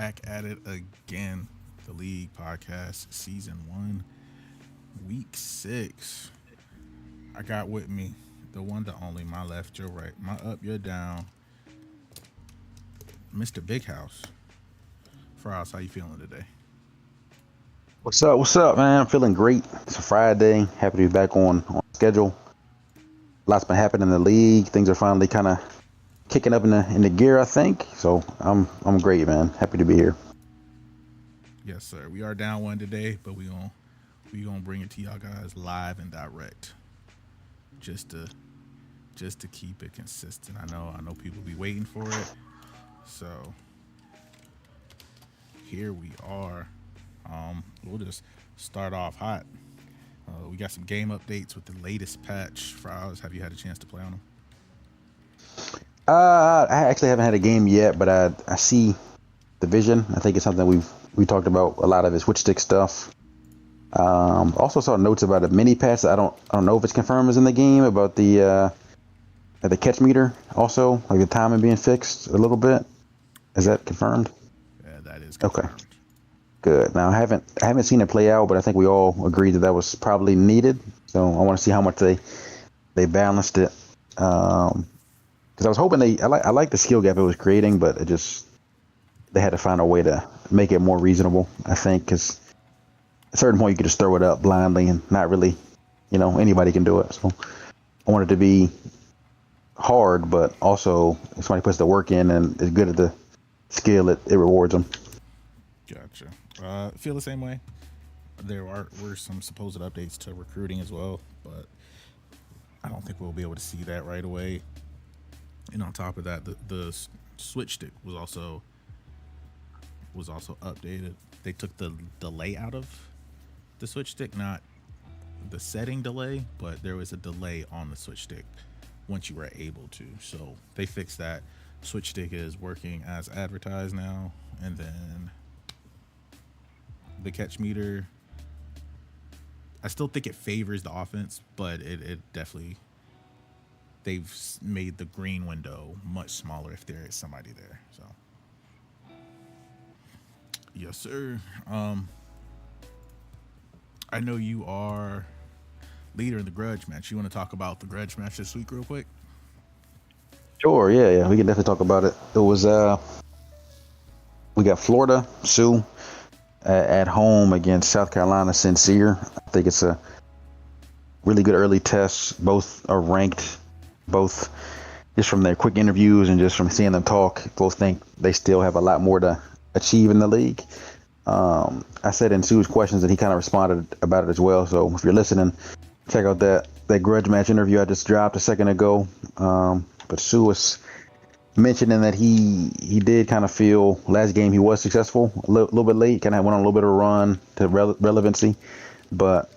back at it again. The League Podcast, Season 1, Week 6. I got with me the one, the only, my left, your right, my up, your down, Mr. Big House. Frost, how you feeling today? What's up? What's up, man? I'm feeling great. It's a Friday. Happy to be back on schedule. Lots been happening in the league. Things are finally kind of kicking up in the gear, I think. So I'm great, man. Happy to be here. Yes, sir. We are down one today, but we gonna bring it to y'all guys live and direct, just to keep it consistent. I know people be waiting for it, so here we are. We'll just start off hot. We got some game updates with the latest patch. Frowls, have you had a chance to play on them? I actually haven't had a game yet, but I see the vision. I think it's something we talked about a lot of, is switch stick stuff. Also saw notes about a mini patch. I don't know if it's confirmed is in the game, about the catch meter. Also, like the timing being fixed a little bit. Is that confirmed? Yeah, that is confirmed. Okay. Good. Now I haven't seen it play out, but I think we all agreed that was probably needed. So I want to see how much they balanced it. Because I was hoping I like the skill gap it was creating, but they had to find a way to make it more reasonable. I think, because at a certain point you could just throw it up blindly and not really, anybody can do it. So I want it to be hard, but also if somebody puts the work in and is good at the skill, it rewards them. Gotcha. Feel the same way. Were some supposed updates to recruiting as well, but I don't think we'll be able to see that right away. And on top of that, the switch stick was also updated. They took the delay out of the switch stick, not the setting delay, but there was a delay on the switch stick once you were able to. So they fixed that. Switch stick is working as advertised now, and then the catch meter, I still think it favors the offense, but it definitely, they've made the green window much smaller if there is somebody there. So yes, sir. I know you are leader in the grudge match. You want to talk about the grudge match this week real quick? Sure. Yeah. We can definitely talk about it. It was we got Florida Sue at home against South Carolina Sincere. I think it's a really good early test. Both are ranked. Both, just from their quick interviews and just from seeing them talk, both think they still have a lot more to achieve in the league. I said in Sue's questions that he kind of responded about it as well. So if you're listening, check out that grudge match interview I just dropped a second ago. But Sue was mentioning that he did kind of feel last game he was successful, a little bit late, kind of went on a little bit of a run to relevancy, but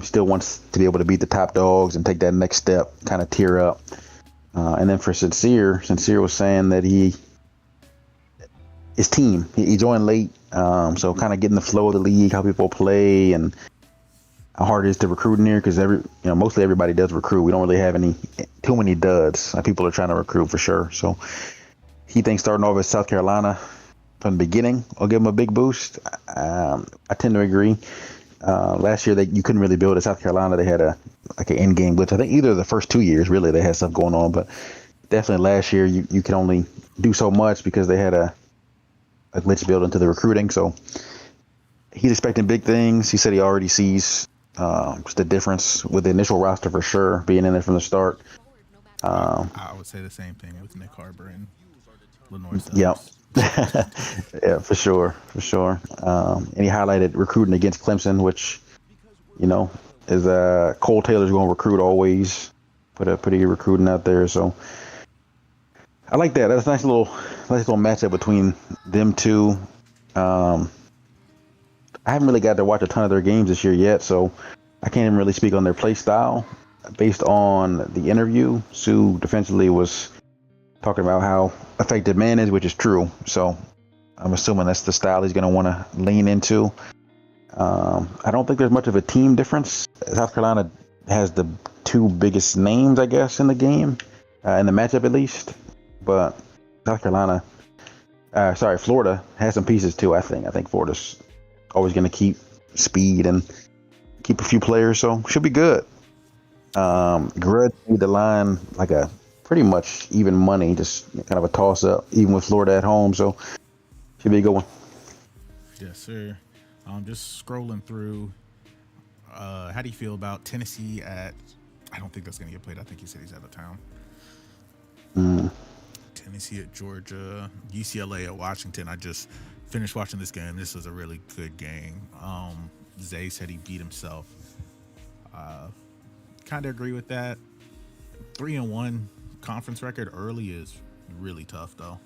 still wants to be able to beat the top dogs and take that next step, kind of tear up. And then for Sincere was saying that his team, he joined late, so kind of getting the flow of the league, how people play, and how hard it is to recruit in here, because mostly everybody does recruit. We don't really have too many duds. People are trying to recruit for sure. So he thinks starting off at South Carolina from the beginning will give him a big boost. I tend to agree. Last year you couldn't really build at South Carolina. They had an end game glitch. I think either of the first 2 years really they had stuff going on, but definitely last year you could only do so much because they had a glitch built into the recruiting. So he's expecting big things. He said he already sees just the difference with the initial roster for sure, being in there from the start. I would say the same thing with Nick Harbor and Lenoir. Yeah. Yeah, for sure. And he highlighted recruiting against Clemson, which, is Cole Taylor's going to recruit always. Put a pretty good recruiting out there. So I like that. That's a nice little matchup between them two. I haven't really got to watch a ton of their games this year yet, so I can't even really speak on their play style. Based on the interview, Sue defensively was talking about how effective man is, which is true. So I'm assuming that's the style he's going to want to lean into. I don't think there's much of a team difference. South Carolina has the two biggest names, I guess, in the game, in the matchup at least. But South Carolina Florida has some pieces too. I think Florida's always going to keep speed and keep a few players, so should be good. Grud made the line like a pretty much even money, just kind of a toss up, even with Florida at home. So should be a good one. Yes, sir. Just scrolling through. How do you feel about Tennessee at? I don't think that's going to get played. I think he said he's out of town. Tennessee at Georgia, UCLA at Washington. I just finished watching this game. This was a really good game. Zay said he beat himself. Kind of agree with that. 3-1 conference record early is really tough, though.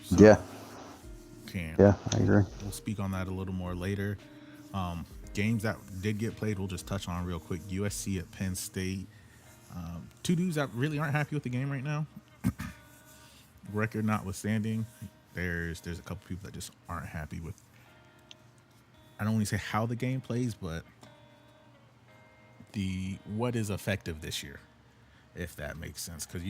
So, Yeah, I agree. We'll speak on that a little more later. Games that did get played, we'll just touch on real quick. USC at Penn State. Two dudes that really aren't happy with the game right now. Record notwithstanding, there's a couple people that just aren't happy with. I don't want to say how the game plays, but what is effective this year, if that makes sense. Because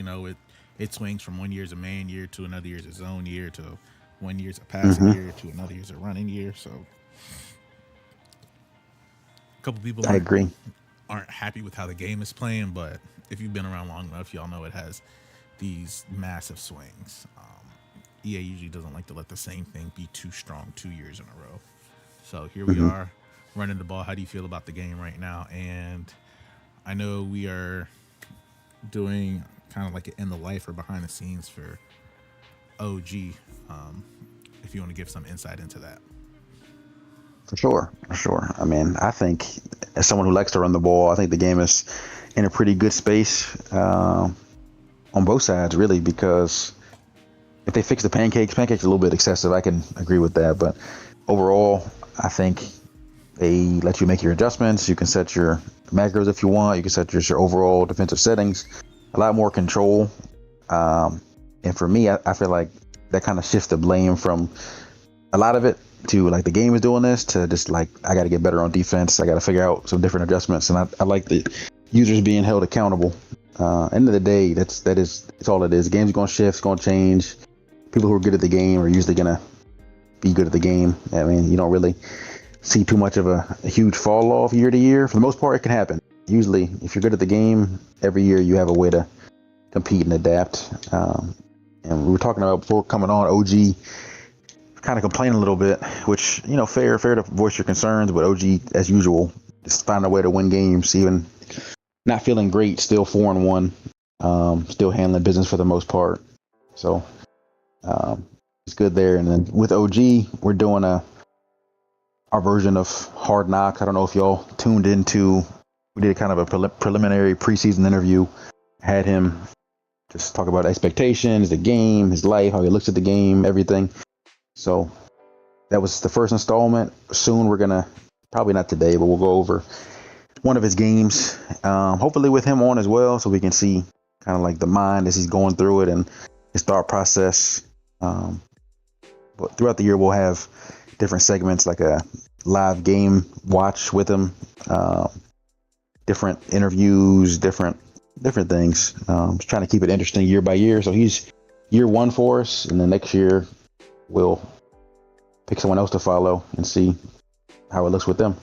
it swings from 1 year's a man year to another year's a zone year to 1 year's a passing year to another year's a running year. So a couple people I agree. Aren't happy with how the game is playing, but if you've been around long enough, y'all know it has these massive swings. EA usually doesn't like to let the same thing be too strong 2 years in a row. So here we are running the ball. How do you feel about the game right now? And I know we are doing kind of like an in the life or behind the scenes for OG. If you want to give some insight into that. For sure. I mean, I think as someone who likes to run the ball, I think the game is in a pretty good space on both sides, really, because if they fix the pancakes are a little bit excessive. I can agree with that. But overall, I think they let you make your adjustments. You can set your macros if you want. You can set your overall defensive settings. A lot more control. And for me, I feel like that kind of shifts the blame from a lot of it to like the game is doing this to just like I got to get better on defense. I got to figure out some different adjustments, and I like the users being held accountable. End of the day, it's all it is. The game's going to shift, it's going to change. People who are good at the game are usually going to be good at the game. I mean, you don't really see too much of a huge fall off year to year. For the most part, it can happen. Usually, if you're good at the game, every year you have a way to compete and adapt. And we were talking about before coming on, OG kind of complaining a little bit, which, fair to voice your concerns, but OG, as usual, just finding a way to win games, even not feeling great, still 4-1, still handling business for the most part. So it's good there. And then with OG, we're doing our version of Hard Knocks. I don't know if y'all tuned into, we did kind of a preliminary preseason interview, had him just talk about expectations, the game, his life, how he looks at the game, everything. So that was the first installment. Soon we're going to, probably not today, but we'll go over one of his games, hopefully with him on as well, so we can see kind of like the mind as he's going through it and his thought process. But throughout the year, we'll have different segments, like a live game watch with him, different interviews, different things. Just trying to keep it interesting year by year. So he's year one for us, and then next year we'll pick someone else to follow and see how it looks with them.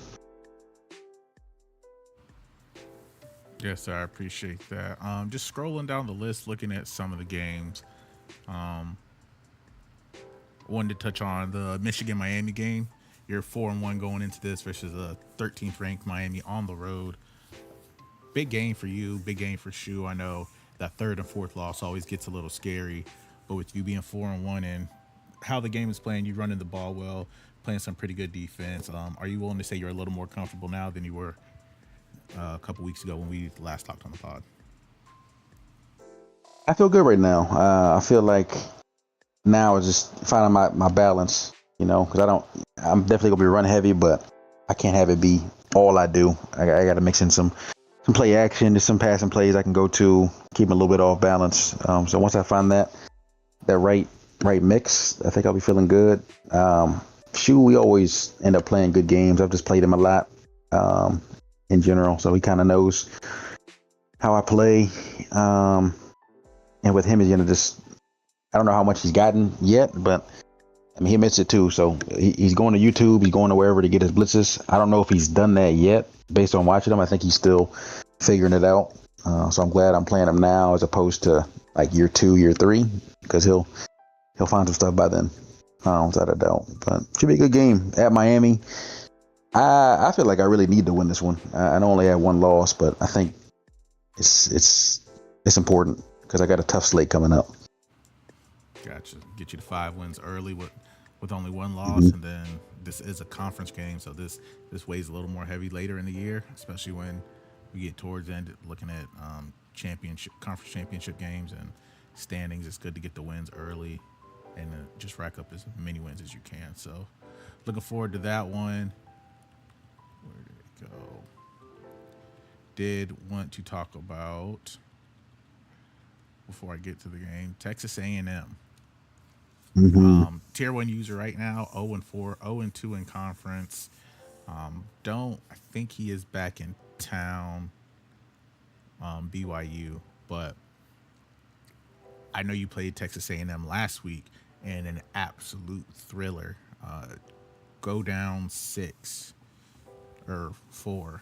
Yes, sir. I appreciate that. Just scrolling down the list, looking at some of the games. Wanted to touch on the Michigan-Miami game. You're 4-1 going into this versus a 13th ranked Miami on the road. Big game for you, big game for Shu. I know that third and fourth loss always gets a little scary, but with you being 4-1 and how the game is playing, you running the ball well, playing some pretty good defense. Are you willing to say you're a little more comfortable now than you were a couple weeks ago when we last talked on the pod? I feel good right now. I feel like now is just finding my balance, because I'm definitely gonna be run heavy, but I can't have it be all I do. I got to mix in some play action, just some passing plays I can go to, keep a little bit off balance. So once I find that right mix, I think I'll be feeling good. Shu, we always end up playing good games. I've just played him a lot in general, so he kind of knows how I play. And with him, he's gonna just, I don't know how much he's gotten yet, but I mean, he admits it too. So he's going to YouTube. He's going to wherever to get his blitzes. I don't know if he's done that yet based on watching him. I think he's still figuring it out. So I'm glad I'm playing him now as opposed to like year 2, year 3, because he'll find some stuff by then, without a doubt. But should be a good game at Miami. I feel like I really need to win this one. I only had one loss, but I think it's important because I got a tough slate coming up. Gotcha. Get you to 5 wins early with only one loss, and then this is a conference game, so this weighs a little more heavy later in the year, especially when we get towards the end, looking at conference championship games and standings. It's good to get the wins early and just rack up as many wins as you can. So, looking forward to that one. Where did it go? Did want to talk about, before I get to the game, Texas A&M. Tier 1 user right now, 0-4, 0-2 in conference. I think he is back in town, BYU, but I know you played Texas A&M last week in an absolute thriller. Go down 6 or 4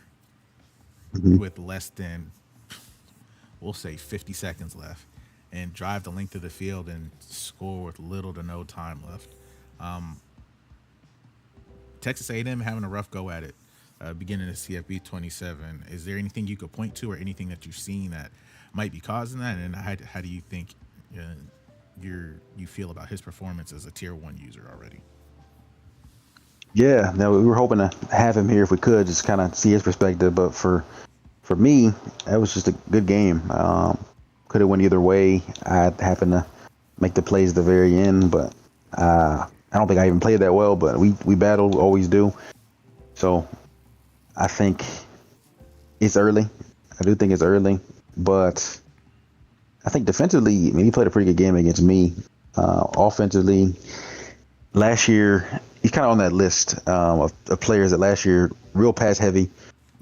with less than, we'll say, 50 seconds left, and drive the length of the field and score with little to no time left. Texas A&M having a rough go at it, beginning of CFB 27. Is there anything you could point to or anything that you've seen that might be causing that? And how do you think you feel about his performance as a tier 1 user already? Yeah, now we were hoping to have him here if we could, just kind of see his perspective. But for me, that was just a good game. Could have went either way. I happened to make the plays at the very end, but I don't think I even played that well. But we battled, always do. So I think it's early. I do think it's early, but I think defensively, I mean, he played a pretty good game against me. Offensively, last year, he's kind of on that list of players that last year, real pass heavy,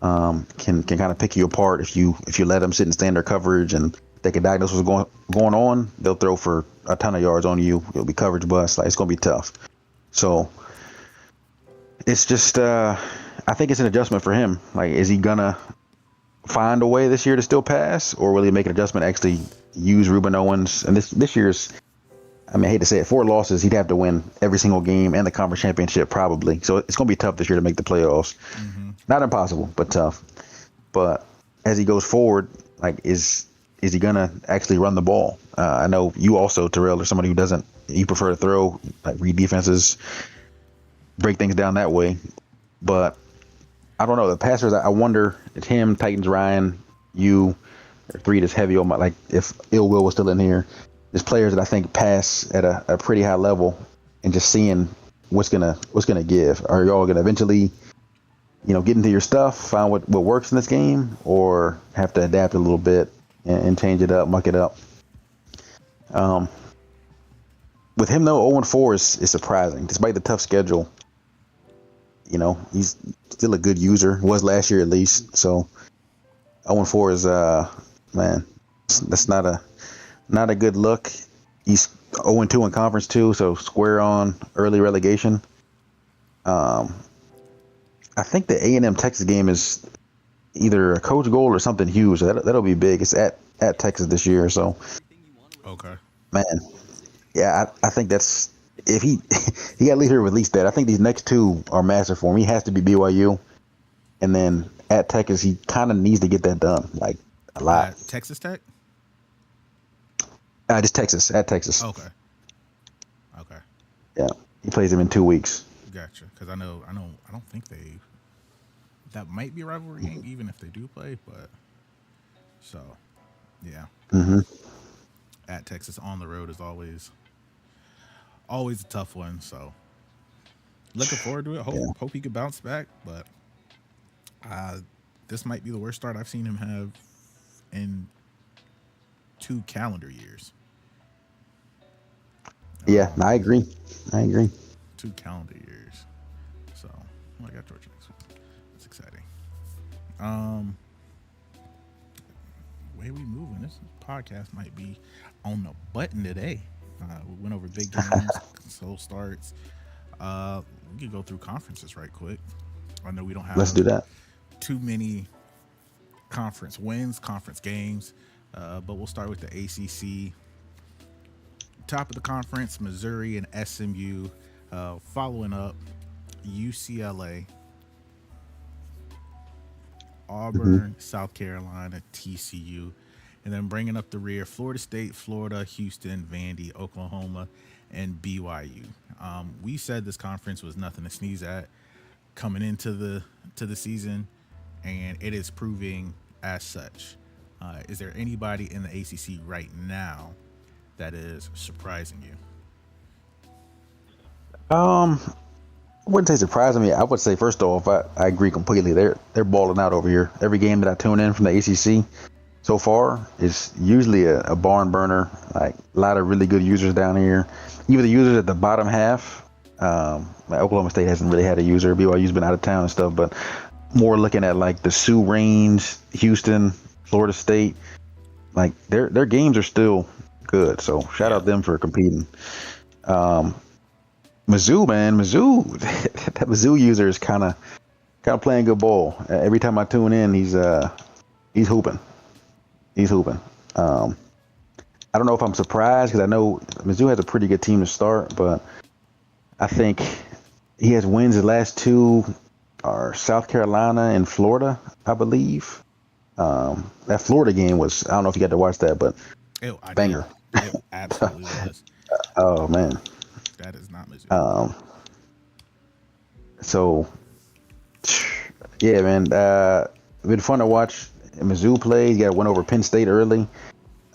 can kind of pick you apart if you let them sit and stand their coverage and they can diagnose what's going on. They'll throw for a ton of yards on you. It'll be coverage bust. Like, it's going to be tough. So it's just, I think it's an adjustment for him. Like, is he gonna find a way this year to still pass, or will he make an adjustment, actually use Ruben Owens? And this year's, I mean, I hate to say it, 4 losses, he'd have to win every single game and the conference championship probably. So it's going to be tough this year to make the playoffs. Not impossible, but tough. But as he goes forward, like, is he going to actually run the ball? I know you also, Terrell, are somebody who doesn't, you prefer to throw, like, read defenses, break things down that way. But I don't know. The passers, I wonder, it's him, Titans, Ryan, you, or 3 that's heavy on my, like, if Ill Will was still in here. There's players that I think pass at a pretty high level, and just seeing what's gonna give. Are y'all gonna eventually, get into your stuff, find what works in this game, or have to adapt a little bit and change it up, muck it up? With him though, 0-4 is surprising, despite the tough schedule. He's still a good user. Was last year at least. So 0-4 is man, that's not a good look. He's 0-2 in conference too, so square on early relegation. I think the A&M Texas game is either a coach goal or something huge. That'll be big. It's at Texas this year, so okay, man, yeah, I think that's, if he got to leave here with at least that. I think these next 2 are massive for him. He has to be BYU, and then at Texas, he kind of needs to get that done, like, a lot. Texas Tech. Just Texas, at Texas. Okay. Yeah, he plays him in 2 weeks. Gotcha. Because I don't think that might be a rivalry game, even if they do play. But so, yeah. At Texas on the road is always a tough one. So looking forward to it. Hope he could bounce back. But this might be the worst start I've seen him have in 2 calendar years. Yeah, I agree. 2 calendar years. So, I got Georgia next week. That's exciting. Way we moving. This podcast might be on the button today. We went over big games, slow starts. We could go through conferences right quick. I know we don't Let's have do that. too many conference wins, conference games, but we'll start with the ACC. Top of the conference, Missouri and SMU. Following up, UCLA, Hmm. Auburn, South Carolina, TCU, and then bringing up the rear, Florida State, Florida, Houston, Vandy, Oklahoma, and BYU. We said this conference was nothing to sneeze at coming into the season, and it is proving as such. Is there anybody in the ACC right now that is surprising you? Um, I wouldn't say surprising me. I would say first off, I agree completely. They're balling out over here. Every game that I tune in from the ACC so far is usually a barn burner. Like a lot of really good users down here. Even the users at the bottom half. Like Oklahoma State hasn't really had a user. BYU's been out of town and stuff, but more looking at like the Sioux Range, Houston, Florida State. Like their games are still good. So shout Yeah, out them for competing. Um, Mizzou, man, Mizzou, that Mizzou user is kind of playing good ball. Every time I tune in, he's hooping. He's hooping. Um, I don't know if I'm surprised because I know Mizzou has a pretty good team to start, but I think he has wins. The last two are South Carolina and Florida, I believe. That Florida game was, I don't know if you got to watch that, but I did. banger. It absolutely was. Oh man. That is not Mizzou. Um, so yeah, man, been fun to watch Mizzou play. You got to win over Penn State early.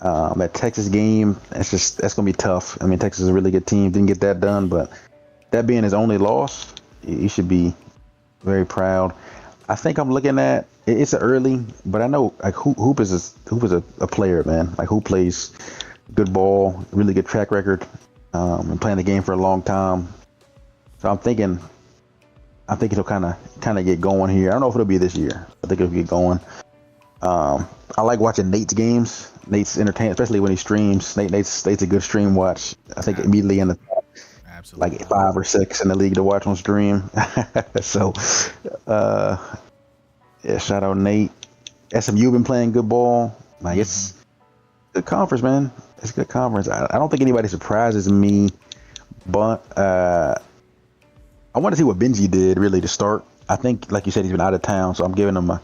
That Texas game, that's gonna be tough. I mean, Texas is a really good team. Didn't get that done, but that being his only loss, he should be very proud. I think I'm looking at it's early, but I know like Hoop is a player, man. Like Hoop plays good ball, really good track record, and playing the game for a long time. So I think it'll kind of get going here. I don't know if it'll be this year. I think it'll get going. I like watching Nate's games. Nate's entertaining, especially when he streams. Nate's a good stream watch. I think immediately in the like Absolutely. 5 or 6 in the league to watch on stream. So, uh, yeah, shout out Nate. SMU been playing good ball. Like Hmm. it's good conference, man. It's a good conference. I don't think anybody surprises me, but I want to see what Benji did really to start. I think, like you said, he's been out of town, so I'm giving him a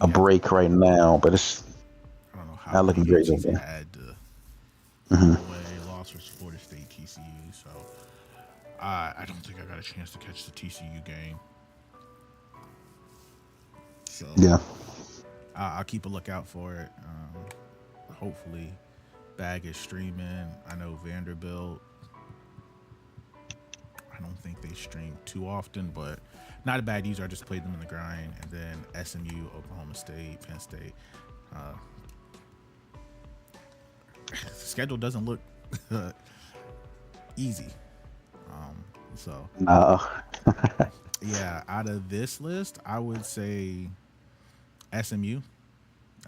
Yeah, break right now. But it's I don't know how not many looking games great he's over there. had to Hmm. pull away. Lost was Florida State, TCU. So I don't think I got a chance to catch the TCU game. So Yeah. I'll keep a lookout for it. Hopefully, Bag is streaming. I know Vanderbilt. I don't think they stream too often, but not a bad user. I just played them in the grind, and then SMU, Oklahoma State, Penn State. Uh, the schedule doesn't look easy. So No. yeah, out of this list, I would say SMU.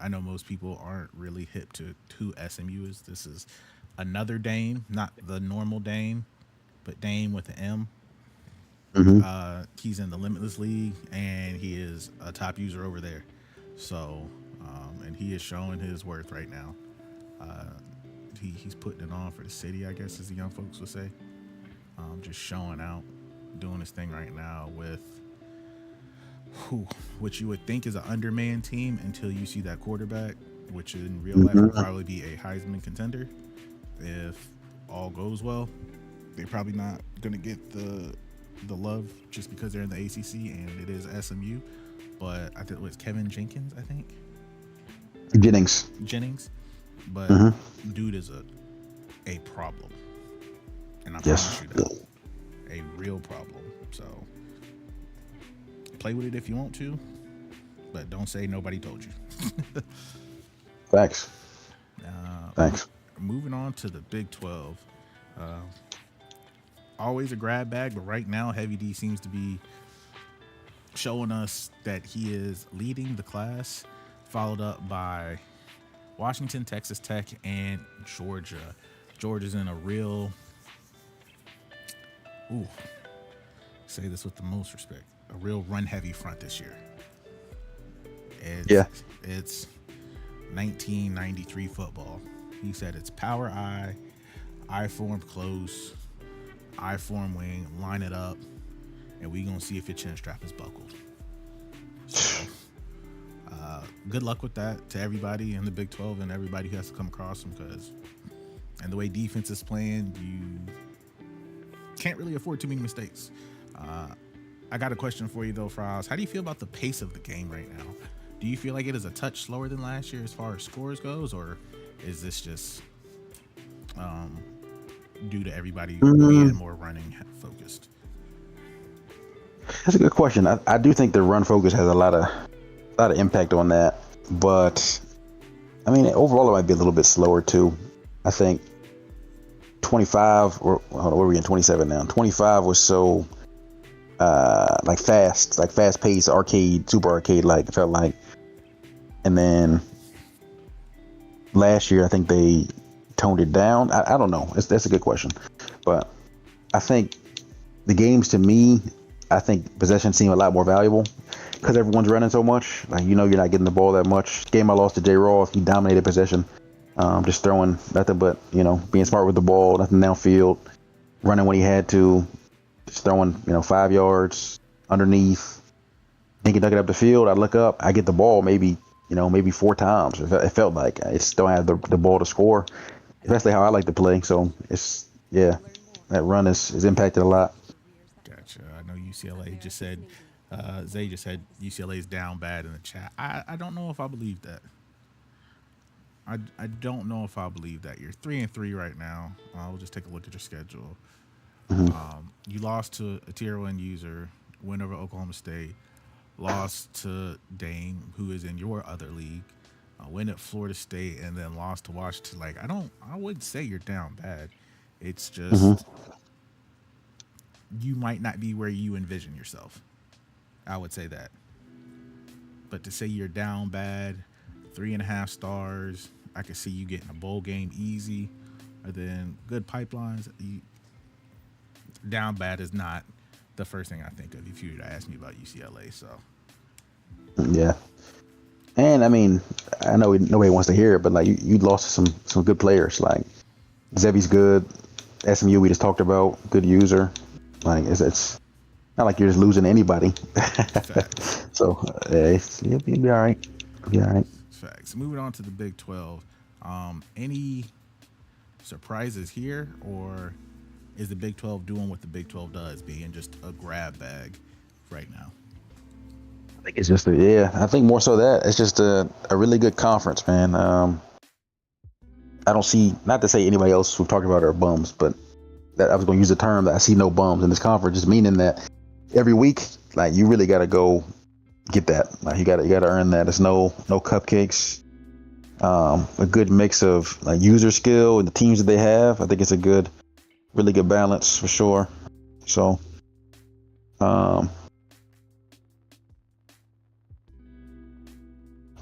I know most people aren't really hip to who SMU is. This is another Dame, not the normal Dame, but Dame with an M. Hmm. He's in the Limitless League, and he is a top user over there. So, and he is showing his worth right now. Uh, he's putting it on for the city, I guess, as the young folks would say. Just showing out, doing his thing right now with what you would think is an undermanned team until you see that quarterback, which in real life will Hmm. probably be a Heisman contender if all goes well. They're probably not gonna get the love just because they're in the ACC and it is SMU. But I think it was Kevin Jenkins, I think Jennings. Jennings. But Hmm. dude is a problem, and I Yes. promise you that, a real problem. So play with it if you want to, but don't say nobody told you. Facts. Uh, Thanks. moving on to the Big 12. Uh, Always a grab bag, but right now Heavy D seems to be showing us that he is leading the class, followed up by Washington, Texas Tech, and Georgia. Georgia's in a real, ooh, say this with the most respect, a real run heavy front this year. Yeah. It's 1993 football. He said it's power I form close, I form wing, line it up, and we gonna see if your chin strap is buckled. So, good luck with that to everybody in the Big 12 and everybody who has to come across them, because, and the way defense is playing, you can't really afford too many mistakes. I got a question for you though, Froz. How do you feel about the pace of the game right now? Do you feel like it is a touch slower than last year as far as scores goes, or is this just due to everybody being more running focused? That's a good question. I do think the run focus has a lot of impact on that, but I mean overall it might be a little bit slower too. I think 25 or hold on, what are we in 27 now? 25 was so like fast paced arcade, super arcade like it felt like. And then last year I think they toned it down. I don't know. That's a good question. But I think the games to me, I think possessions seem a lot more valuable because everyone's running so much. Like, you're not getting the ball that much. Game I lost to J. Roth, he dominated possession. Just throwing nothing but, being smart with the ball, nothing downfield, running when he had to, just throwing, 5 yards underneath. Think he dug it up the field. I look up, I get the ball maybe 4 times. It felt like I still have the ball to score. Especially how I like to play. So that run is impacted a lot. Gotcha. I know UCLA just said, Zay just said UCLA's down bad in the chat. I don't know if I believe that. I don't know if I believe that. You're 3-3 right now. We'll just take a look at your schedule. Mm-hmm. You lost to a tier 1 user, win over Oklahoma State, lost to Dame, who is in your other league, win at Florida State, and then lost to Washington. Like, I wouldn't say you're down bad. It's just you might not be where you envision yourself. I would say that. But to say you're down bad, 3.5 stars, I could see you getting a bowl game easy, and then good pipelines. Down bad is not the first thing I think of if you were to ask me about UCLA. So yeah, and I mean, I know nobody wants to hear it, but like you lost some good players. Like Zevi's good, SMU we just talked about, good user. Like it's not like you're just losing to anybody. So you'll be all right. Be all right. Facts. Moving on to the Big 12. Any surprises here, or is the Big 12 doing what the Big 12 does, being just a grab bag right now? I think it's just I think more so that it's just a really good conference, man. I don't see, not to say anybody else we've talked about are bums, but that I was going to use the term that I see no bums in this conference, just meaning that every week, like, you really got to go get that. Like, you got to earn that. There's no cupcakes. A good mix of like user skill and the teams that they have. I think it's a really good balance for sure. So,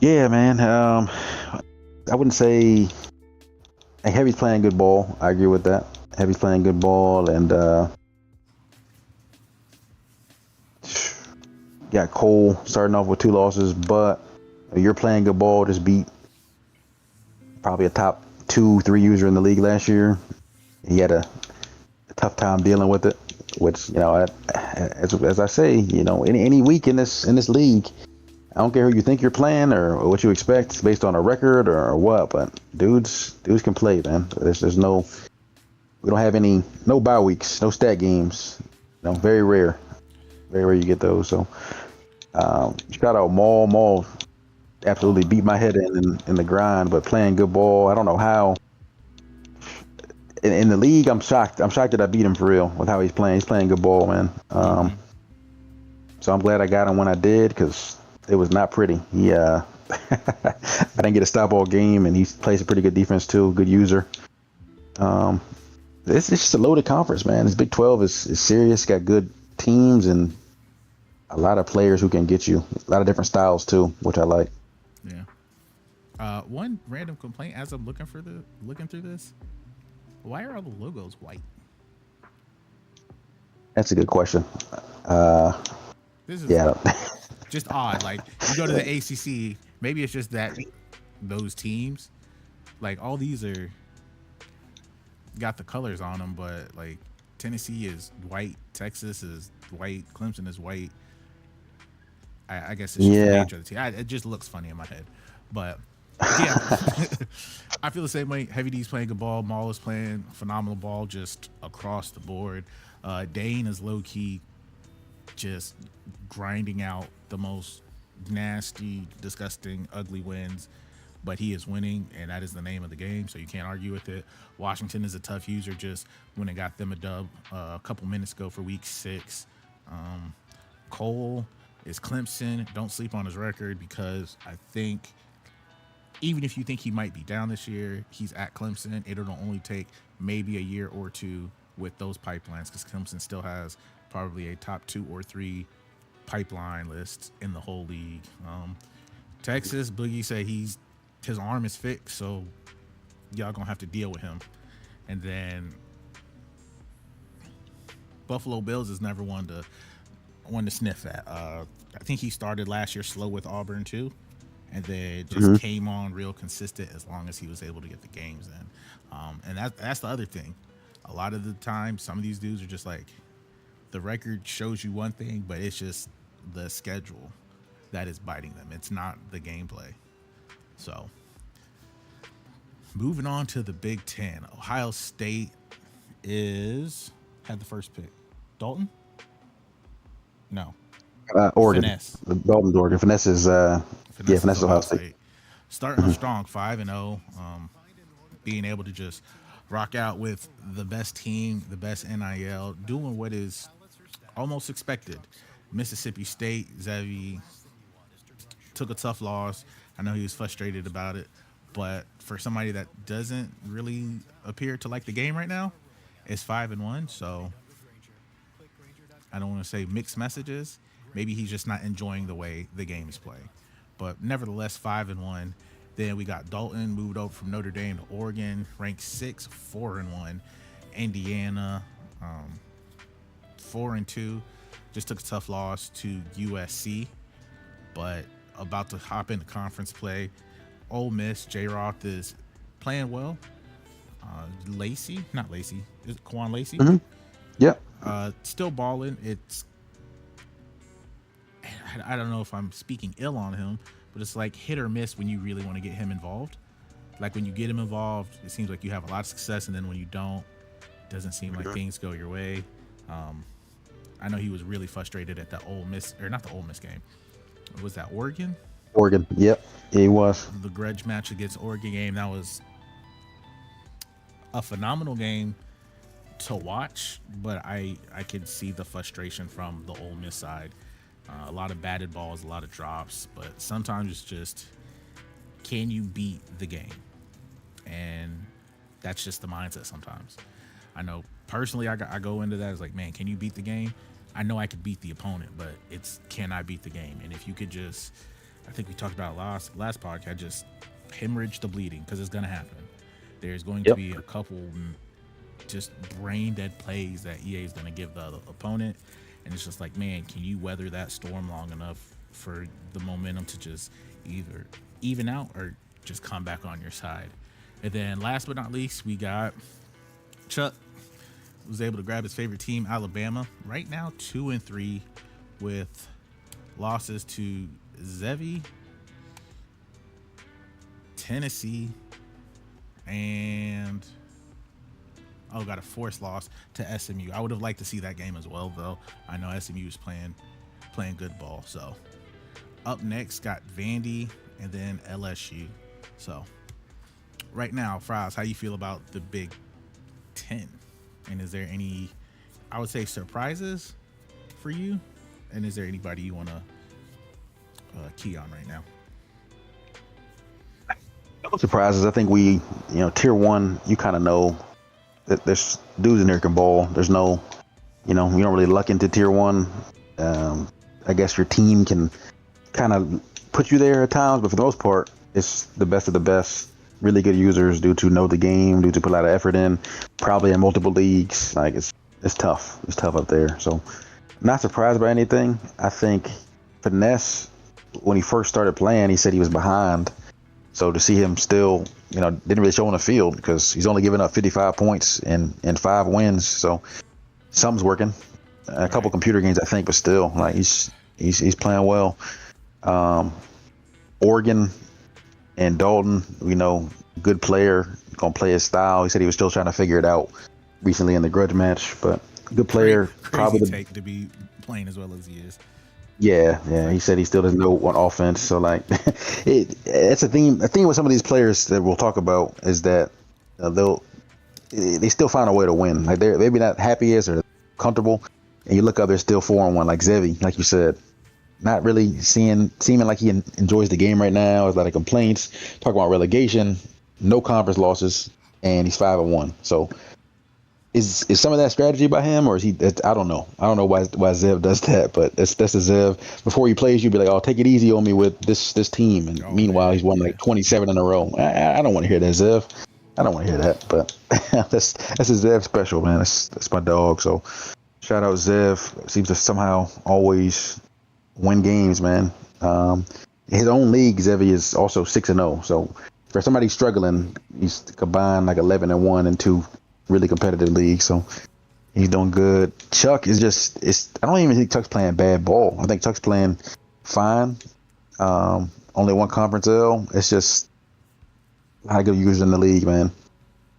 yeah, man. I wouldn't say Heavy's playing good ball. I agree with that. Heavy's playing good ball, and got Cole starting off with 2 losses, but you're playing good ball. Just beat probably a top 2-3 user in the league last year. He had a tough time dealing with it, which, as I say, any week in this league, I don't care who you think you're playing or what you expect based on a record or what, but dudes can play, man. We don't have no bye weeks, no stat games. Very rare you get those. So shout out Maul absolutely beat my head in the grind, but playing good ball. I don't know how. In the league, I'm shocked that I beat him for real with how he's playing. He's playing good ball, man. So I'm glad I got him when I did, because it was not pretty. I didn't get a stop all game, and he plays a pretty good defense too. Good user. It's just a loaded conference, man. This Big 12 is serious. Got good teams and a lot of players who can get you. A lot of different styles too, which I like. Yeah. One random complaint as I'm looking through this. Why are all the logos white? That's a good question. Uh, This is yeah. just odd. Like you go to the ACC, maybe it's just that those teams, like all these are got the colors on them, but like Tennessee is white, Texas is white, Clemson is white. I guess it's just the Yeah. nature of the team. It just looks funny in my head, but yeah, I feel the same way. Heavy D's playing good ball. Maul is playing phenomenal ball just across the board. Dane is low key just grinding out the most nasty, disgusting, ugly wins, but he is winning, and that is the name of the game, so you can't argue with it. Washington is a tough user, just when it got them a dub a couple minutes ago for week 6. Cole is Clemson. Don't sleep on his record because I think even if you think he might be down this year, he's at Clemson. It'll only take maybe a year or two with those pipelines because Clemson still has probably a top 2 or 3 pipeline list in the whole league. Texas, Boogie said his arm is fixed, so y'all gonna have to deal with him. And then Buffalo Bills is never one to sniff at. I think he started last year slow with Auburn too, and then just came on real consistent as long as he was able to get the games in. And that's the other thing. A lot of the time, some of these dudes are just like, the record shows you one thing, but it's just the schedule that is biting them. It's not the gameplay. So, moving on to the Big Ten. Ohio State had the first pick. Dalton? No. Oregon. Finesse. The Dalton's Oregon. Finesse is Finesse is Ohio State. Starting off strong, 5-0. Being able to just rock out with the best team, the best NIL, doing what is almost expected. Mississippi State, Zevi took a tough loss. I know he was frustrated about it, but for somebody that doesn't really appear to like the game right now, it's 5-1. So I don't want to say mixed messages. Maybe he's just not enjoying the way the game is played. But nevertheless, 5-1. Then we got Dalton moved over from Notre Dame to Oregon, ranked 6, 4-1. Indiana, 4-2. Just took a tough loss to USC, but about to hop into conference play. Ole Miss, J-Roth is playing well. Lacey, not Lacey, is it Quan Lacey? Mm-hmm. Yep. Still balling. I don't know if I'm speaking ill on him, but it's like hit or miss when you really want to get him involved. Like when you get him involved, it seems like you have a lot of success, and then when you don't, it doesn't seem like things go your way. I know he was really frustrated at that Ole Miss, or not the Ole Miss game. Was that Oregon? Oregon. Yep, he was. The grudge match against Oregon game, that was a phenomenal game to watch, but I could see the frustration from the Ole Miss side. A lot of batted balls, a lot of drops, but sometimes it's just, can you beat the game? And that's just the mindset sometimes. I know personally, I go into that as like, man, can you beat the game? I know I could beat the opponent, but it's, can I beat the game? And if you could just, I think we talked about last podcast, just hemorrhage the bleeding, because it's going to happen. There's going to be a couple just brain dead plays that EA is going to give the opponent. And it's just like, man, can you weather that storm long enough for the momentum to just either even out or just come back on your side? And then last but not least, we got Chuck, was able to grab his favorite team, Alabama. Right now, 2-3 with losses to Zevi, Tennessee, and got a forced loss to SMU. I would have liked to see that game as well, though. I know SMU is playing good ball. So up next, got Vandy and then LSU. So right now, Fries, how you feel about the Big Ten? And is there any, I would say, surprises for you? And is there anybody you want to key on right now? No surprises. I think we, tier one, you kind of know that there's dudes in there can ball. There's no, you don't really luck into tier one. I guess your team can kind of put you there at times, but for the most part, it's the best of the best. really good users, due to know the game, due to put a lot of effort in, probably in multiple leagues. Like it's tough. It's tough up there. So not surprised by anything. I think Finesse, when he first started playing, he said he was behind. So to see him still, didn't really show on the field because he's only given up 55 points and 5 wins. So something's working. A couple computer games, I think, but still, like he's playing well. Oregon and Dalton, good player, gonna play his style. He said he was still trying to figure it out recently in the grudge match, but good player. Crazy take to be playing as well as he is. Yeah. He said he still doesn't know on offense. So like, it's a theme. A thing with some of these players that we'll talk about is that they still find a way to win. Like they're maybe not happiest or comfortable, and you look up, they're still 4-1. Like Zevi, like you said, not really seeming like he enjoys the game right now. There's a lot of complaints. Talk about relegation, no conference losses, and he's 5-1. So. Is some of that strategy by him, or is he? I don't know. I don't know why Zev does that, but that's the Zev. Before he plays, you'd be like, "Oh, take it easy on me with this team." And meanwhile, he's won like 27 in a row. I don't want to hear that, Zev. I don't want to hear that. But that's a Zev special, man. That's my dog. So shout out Zev. Seems to somehow always win games, man. His own league, Zevi is also 6-0. So for somebody struggling, he's combined like 11-1 and 2 really competitive league, so he's doing good. Chuck is I don't even think Chuck's playing bad ball. I think Chuck's playing fine. Only 1 conference L. It's just a lot of good users in the league, man.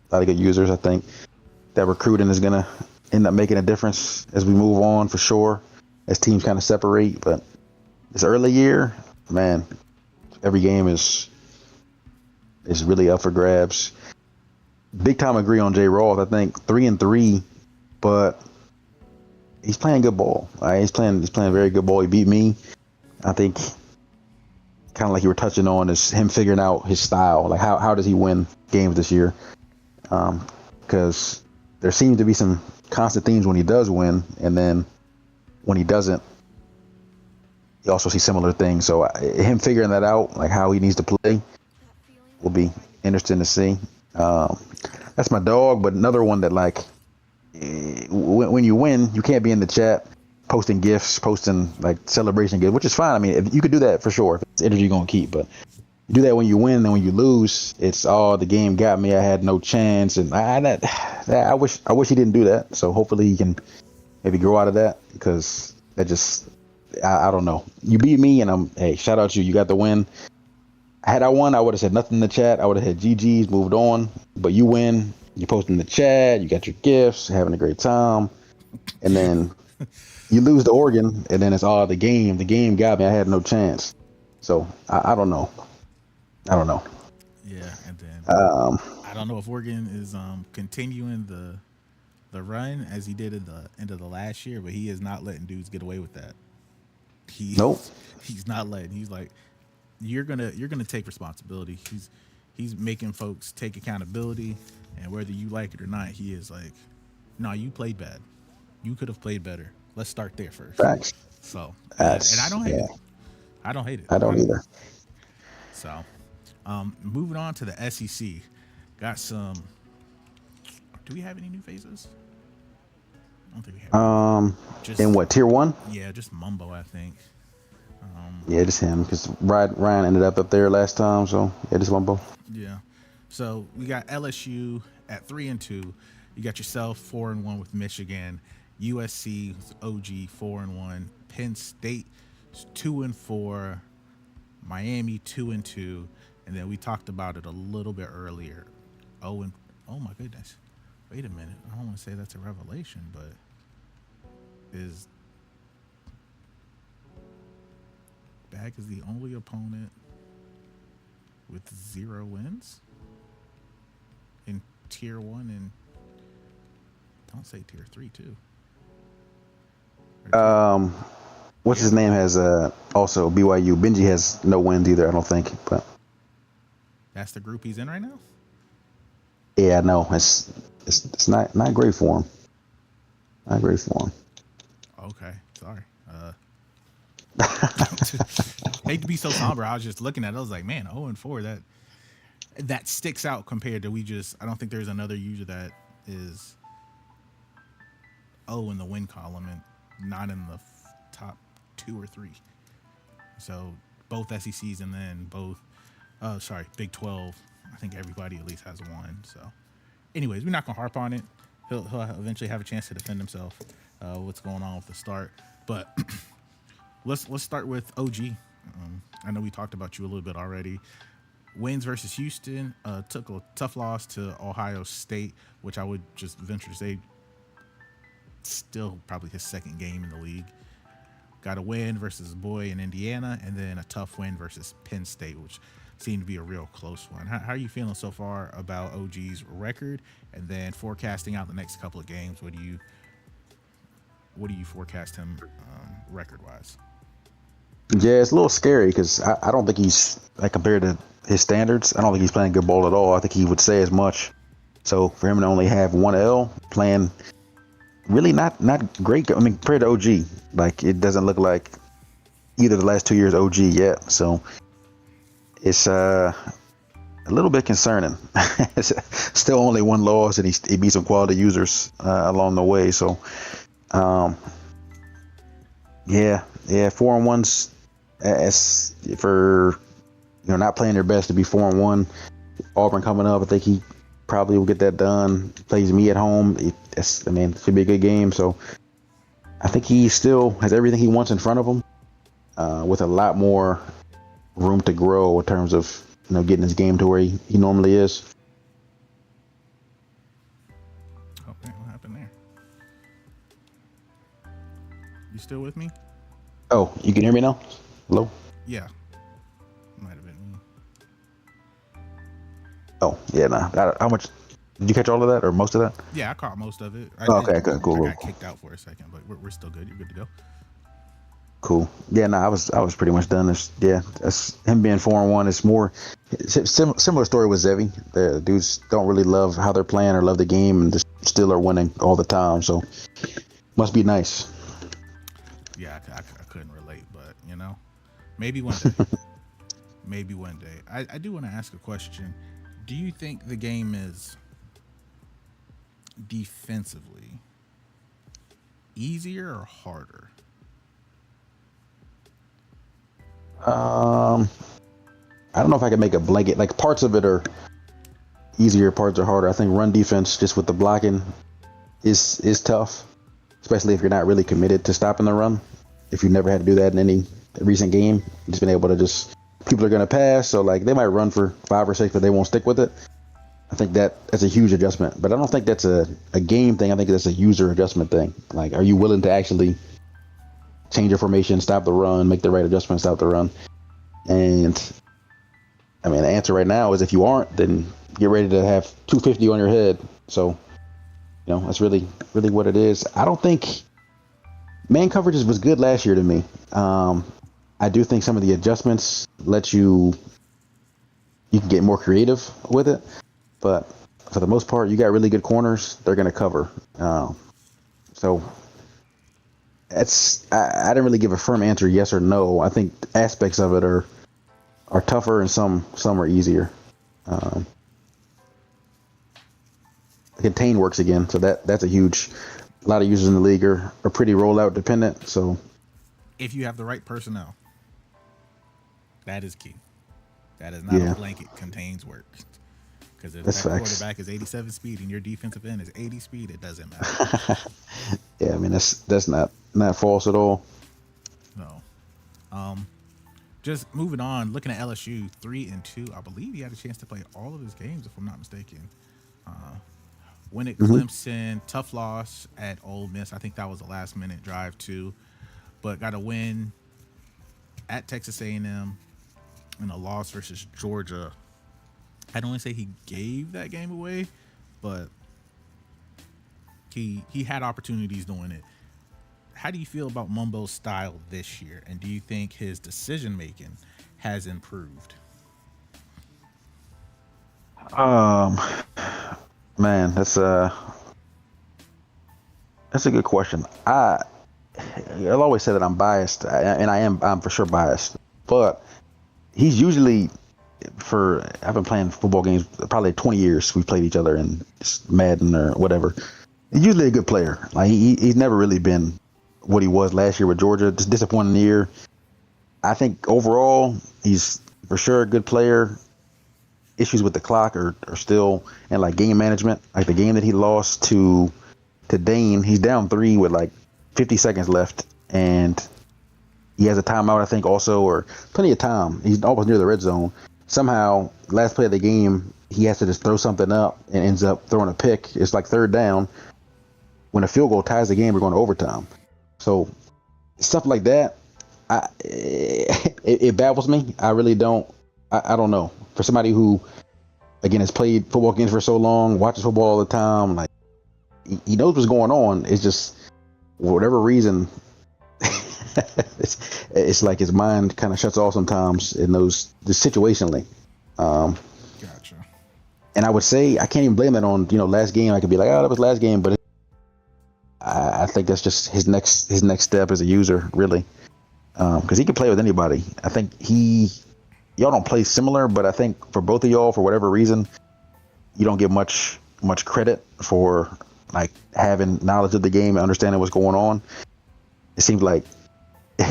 A lot of good users. I think that recruiting is gonna end up making a difference as we move on, for sure, as teams kind of separate. But this early year, man, every game is really up for grabs. Big time agree on Jay Roth. I think 3-3, but he's playing good ball. He's playing very good ball. He beat me. I think kind of like you were touching on is him figuring out his style. Like how does he win games this year? Because there seems to be some constant themes when he does win, and then when he doesn't, you also see similar things. So him figuring that out, like how he needs to play, will be interesting to see. That's my dog, but another one that like when you win, you can't be in the chat posting gifts, posting like celebration gifts, which is fine. I mean, if you could do that for sure, if it's energy you're gonna keep, but you do that when you win, and when you lose, it's the game got me. I had no chance, and I wish he didn't do that. So hopefully he can maybe grow out of that, because that just I don't know. You beat me, and hey, shout out to you. You got the win. Had I won, I would have said nothing in the chat. I would have had GG's, moved on. But you win, you post in the chat, you got your gifts, having a great time. And then you lose to Oregon, and then it's the game. The game got me. I had no chance. So I don't know. Yeah, and then I don't know if Oregon is continuing the run as he did at the end of the last year, but he is not letting dudes get away with that. Nope. He's not letting. He's like, you're gonna take responsibility. He's making folks take accountability, and whether you like it or not, he is like, no, you played bad. You could have played better. Let's start there first. Facts. So, and I don't hate it. I don't hate it. I don't either. So, moving on to the SEC, got some. Do we have any new faces? I don't think we have. Just, in what, tier 1? Yeah, just Mumbo, I think. Yeah, just him, because Ryan ended up there last time, so yeah, just Mumbo. Yeah. So we got LSU at 3-2. You got yourself 4-1 with Michigan. USC OG 4-1. Penn State 2-4. Miami 2-2. And then we talked about it a little bit earlier. Oh my goodness. Wait a minute. I don't want to say that's a revelation, but is Bag is the only opponent with 0 wins in tier 1, and don't say tier 3 too. What's his name has also BYU. Benji has no wins either, I don't think, but that's the group he's in right now. Yeah, no, it's not great for him. Not great for him. Okay, sorry. Hate to be so somber. I was just looking at it. I was like, man, 0-4. that sticks out compared to I don't think there's another user that is in the win column and not in the top 2 or 3. So both SECs and then both, Big 12. I think everybody at least has one. So, anyways, we're not gonna harp on it. He'll eventually have a chance to defend himself. What's going on with the start? But let's start with OG. I know we talked about you a little bit already. Wins versus Houston. Took a tough loss to Ohio State, which I would just venture to say still probably his second game in the league. Got a win versus his boy in Indiana, and then a tough win versus Penn State, which seemed to be a real close one. How are you feeling so far about OG's record, and then forecasting out the next couple of games? What do you forecast him record wise? Yeah, it's a little scary because I don't think he's, like, compared to his standards, I don't think he's playing good ball at all. I think he would say as much. So for him to only have one L, playing really not great. I mean, compared to OG, like, it doesn't look like either the last 2 years OG yet. So it's a little bit concerning. It's still only one loss, and he beat some quality users along the way. So, yeah, 4-1's as for not playing their best to be 4-1. Auburn coming up, I think he probably will get that done. Plays me at home. It should be a good game. So I think he still has everything he wants in front of him, with a lot more room to grow in terms of getting his game to where he normally is. Okay, what happened there? You still with me? Oh, you can hear me now? Hello? Yeah. Might have been me. Oh, yeah, nah. How much did you catch all of that or most of that? Yeah, I caught most of it. Okay, good, cool. I got kicked out for a second, but we're still good. You're good to go. Cool. Yeah, no, I was pretty much done. That's him being 4-1. It's more similar story with Zevi. The dudes don't really love how they're playing or love the game, and just still are winning all the time. So must be nice. Yeah, I couldn't relate, but maybe one day. Maybe one day. I do want to ask a question. Do you think the game is defensively easier or harder? I don't know if I can make a blanket. Like, parts of it are easier, parts are harder. I think run defense, just with the blocking, is tough, especially if you're not really committed to stopping the run. If you never had to do that in any recent game, just been able to people are going to pass, so like they might run for 5 or 6, but they won't stick with it. I think that's a huge adjustment, but I don't think that's a game thing. I think that's a user adjustment thing. Like, are you willing to actually change your formation, stop the run, make the right adjustment, stop the run? And I mean, the answer right now is if you aren't, then get ready to have 250 on your head. So, that's really, really what it is. I don't think man coverage was good last year to me. I do think some of the adjustments let you can get more creative with it, but for the most part, you got really good corners. They're going to cover. So I didn't really give a firm answer, yes or no. I think aspects of it are tougher, and some are easier. Contain works again, so that's a huge. A lot of users in the league are pretty rollout dependent. So if you have the right personnel, that is key. That is not a blanket contains work. Because if that quarterback is 87 speed and your defensive end is 80 speed, it doesn't matter. Yeah, I mean that's not false at all. No. Just moving on, looking at LSU 3-2. I believe he had a chance to play all of his games, if I'm not mistaken. Win at Clemson, tough loss at Ole Miss. I think that was a last minute drive too, but got a win at Texas A&M and a loss versus Georgia. I don't want to say he gave that game away, but he had opportunities doing it. How do you feel about Mumbo's style this year, and do you think his decision making has improved? Man, that's a good question. I'll always say that I'm biased, and I'm for sure biased, but he's usually I've been playing football games probably 20 years. We played each other in Madden or whatever. He's usually a good player. Like he's never really been what he was last year with Georgia. Just disappointing year. I think overall he's for sure a good player. Issues with the clock are still, and like game management. Like the game that he lost to Dane, he's down 3 with like 50 seconds left, and he has a timeout, I think, also, or plenty of time. He's almost near the red zone. Somehow, last play of the game, he has to just throw something up and ends up throwing a pick. It's like 3rd down. When a field goal ties the game, we're going to overtime. So stuff like that, it baffles me. I really don't. I don't know. For somebody who, again, has played football games for so long, watches football all the time, like he knows what's going on. It's just, for whatever reason, it's like his mind kind of shuts off sometimes in those just situationally. Gotcha. And I would say I can't even blame that on last game. I could be like, oh, that was last game, but I think that's just his next step as a user, really, because he can play with anybody. I think y'all don't play similar, but I think for both of y'all, for whatever reason, you don't get much credit for like having knowledge of the game and understanding what's going on. It seems like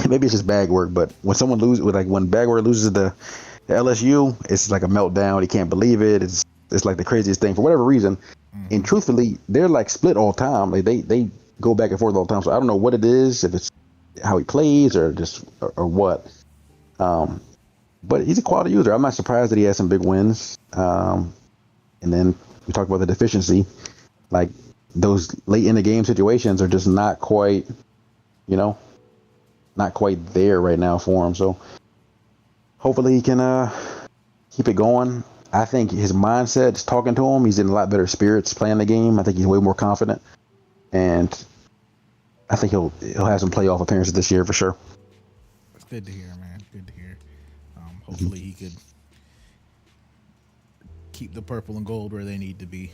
maybe it's just bag work, but when someone when Bagward loses the LSU, it's like a meltdown. He can't believe it. It's like the craziest thing for whatever reason. Mm-hmm. And truthfully, they're like split all the time. Like they go back and forth all the time. So I don't know what it is, if it's how he plays or just or what. But he's a quality user. I'm not surprised that he has some big wins. And then we talked about the deficiency. Like those late in the game situations are just not quite, not quite there right now for him. So hopefully he can keep it going. I think his mindset, just talking to him, he's in a lot better spirits playing the game. I think he's way more confident. And I think he'll have some playoff appearances this year for sure. That's good to hear, man. Good to hear. Hopefully he could keep the purple and gold where they need to be.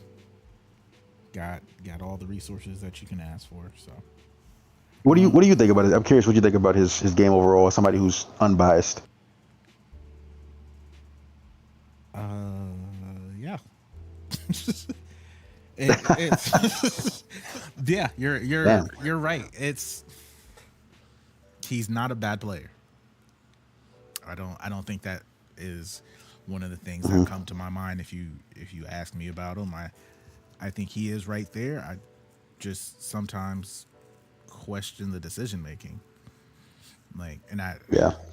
Got all the resources that you can ask for. So, what do you think about it? I'm curious what you think about his game overall. As somebody who's unbiased. Yeah. It's yeah. You're right. He's not a bad player. I don't think that is one of the things that come to my mind if you ask me about him. I think he is right there. I just sometimes question the decision making. Like, and I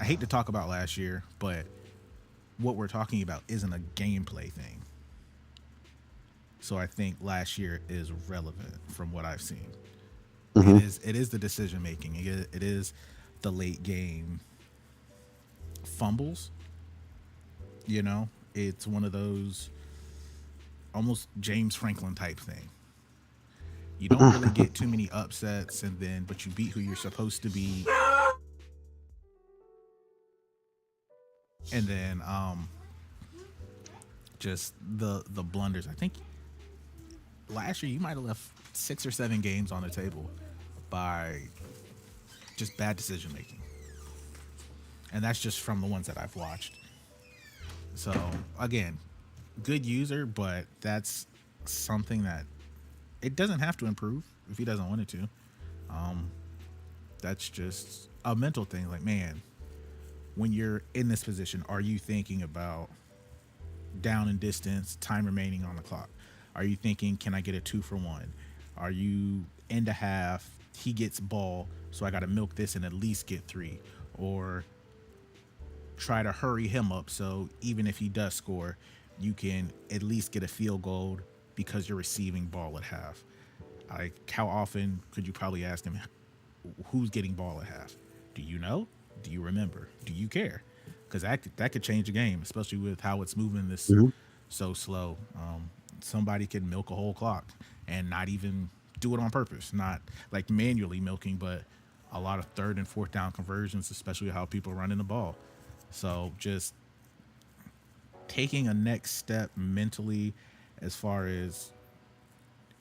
hate to talk about last year, but what we're talking about isn't a gameplay thing. So I think last year is relevant from what I've seen. Mm-hmm. It is the decision making. It is the late game fumbles. It's one of those almost James Franklin type thing. You don't really get too many upsets, but you beat who you're supposed to be. And then just the blunders. I think last year you might have left 6 or 7 games on the table by just bad decision making. And that's just from the ones that I've watched. So again, good user, but that's something that it doesn't have to improve if he doesn't want it to. That's just a mental thing. Like, man, when you're in this position, are you thinking about down and distance, time remaining on the clock? Are you thinking, can I get a 2-for-1? Are you end a half, he gets ball, so I got to milk this and at least get 3? Or try to hurry him up so even if he does score, you can at least get a field goal because you're receiving ball at half. Like, how often could you probably ask him, who's getting ball at half? Do you know? Do you remember? Do you care? Because that could change the game, especially with how it's moving this so slow. Somebody could milk a whole clock and not even do it on purpose, not like manually milking, but a lot of 3rd and 4th down conversions, especially how people are running the ball. So just taking a next step mentally as far as,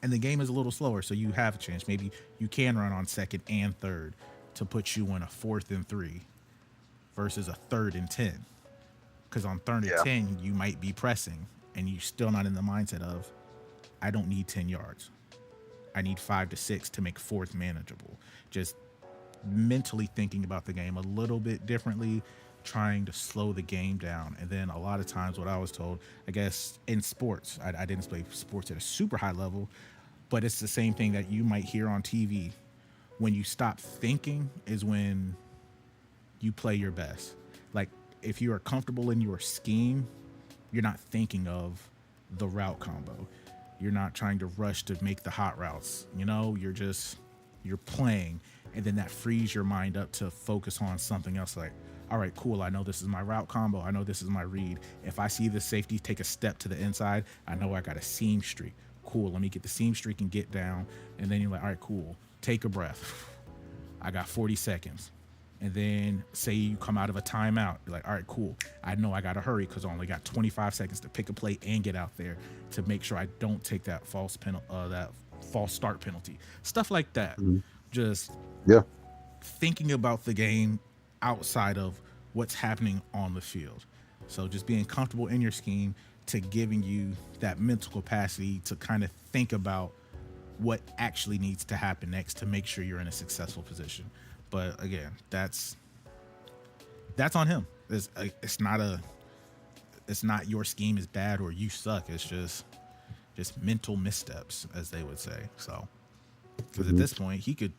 and the game is a little slower, so you have a chance. Maybe you can run on 2nd and 3rd to put you in a 4th and 3 versus a 3rd and 10. Because on third and Yeah. 10, you might be pressing and you're still not in the mindset of, I don't need 10 yards. I need 5 to 6 to make fourth manageable. Just mentally thinking about the game a little bit differently, trying to slow the game down. And then a lot of times, what I was told, I guess in sports, I didn't play sports at a super high level, but it's the same thing that you might hear on TV. When you stop thinking is when you play your best. Like if you are comfortable in your scheme, you're not thinking of the route combo. You're not trying to rush to make the hot routes. You're playing, and then that frees your mind up to focus on something else. Like, all right, cool. I know this is my route combo. I know this is my read. If I see the safety take a step to the inside, I know I got a seam streak. Cool. Let me get the seam streak and get down. And then you're like, all right, cool. Take a breath. I got 40 seconds. And then say you come out of a timeout, you're like, all right, cool. I know I got to hurry because I only got 25 seconds to pick a play and get out there to make sure I don't take that false start penalty. Stuff like that. Just Yeah. thinking about the game outside of what's happening on the field. So just being comfortable in your scheme to giving you that mental capacity to kind of think about what actually needs to happen next to make sure you're in a successful position. But again, that's on him. It's not your scheme is bad or you suck. It's just mental missteps, as they would say. So, because at this point, he could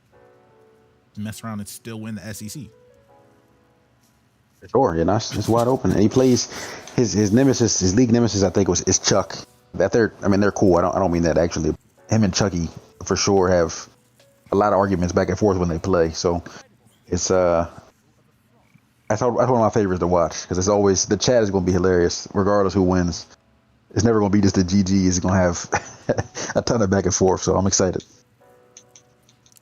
mess around and still win the SEC. Sure, it's wide open, and he plays his nemesis, his league nemesis. I think is Chuck. They're cool. I don't mean that actually. Him and Chucky for sure have a lot of arguments back and forth when they play. So it's that's one of my favorites to watch because it's always the chat is going to be hilarious regardless who wins. It's never going to be just the GG. It's going to have a ton of back and forth. So I'm excited.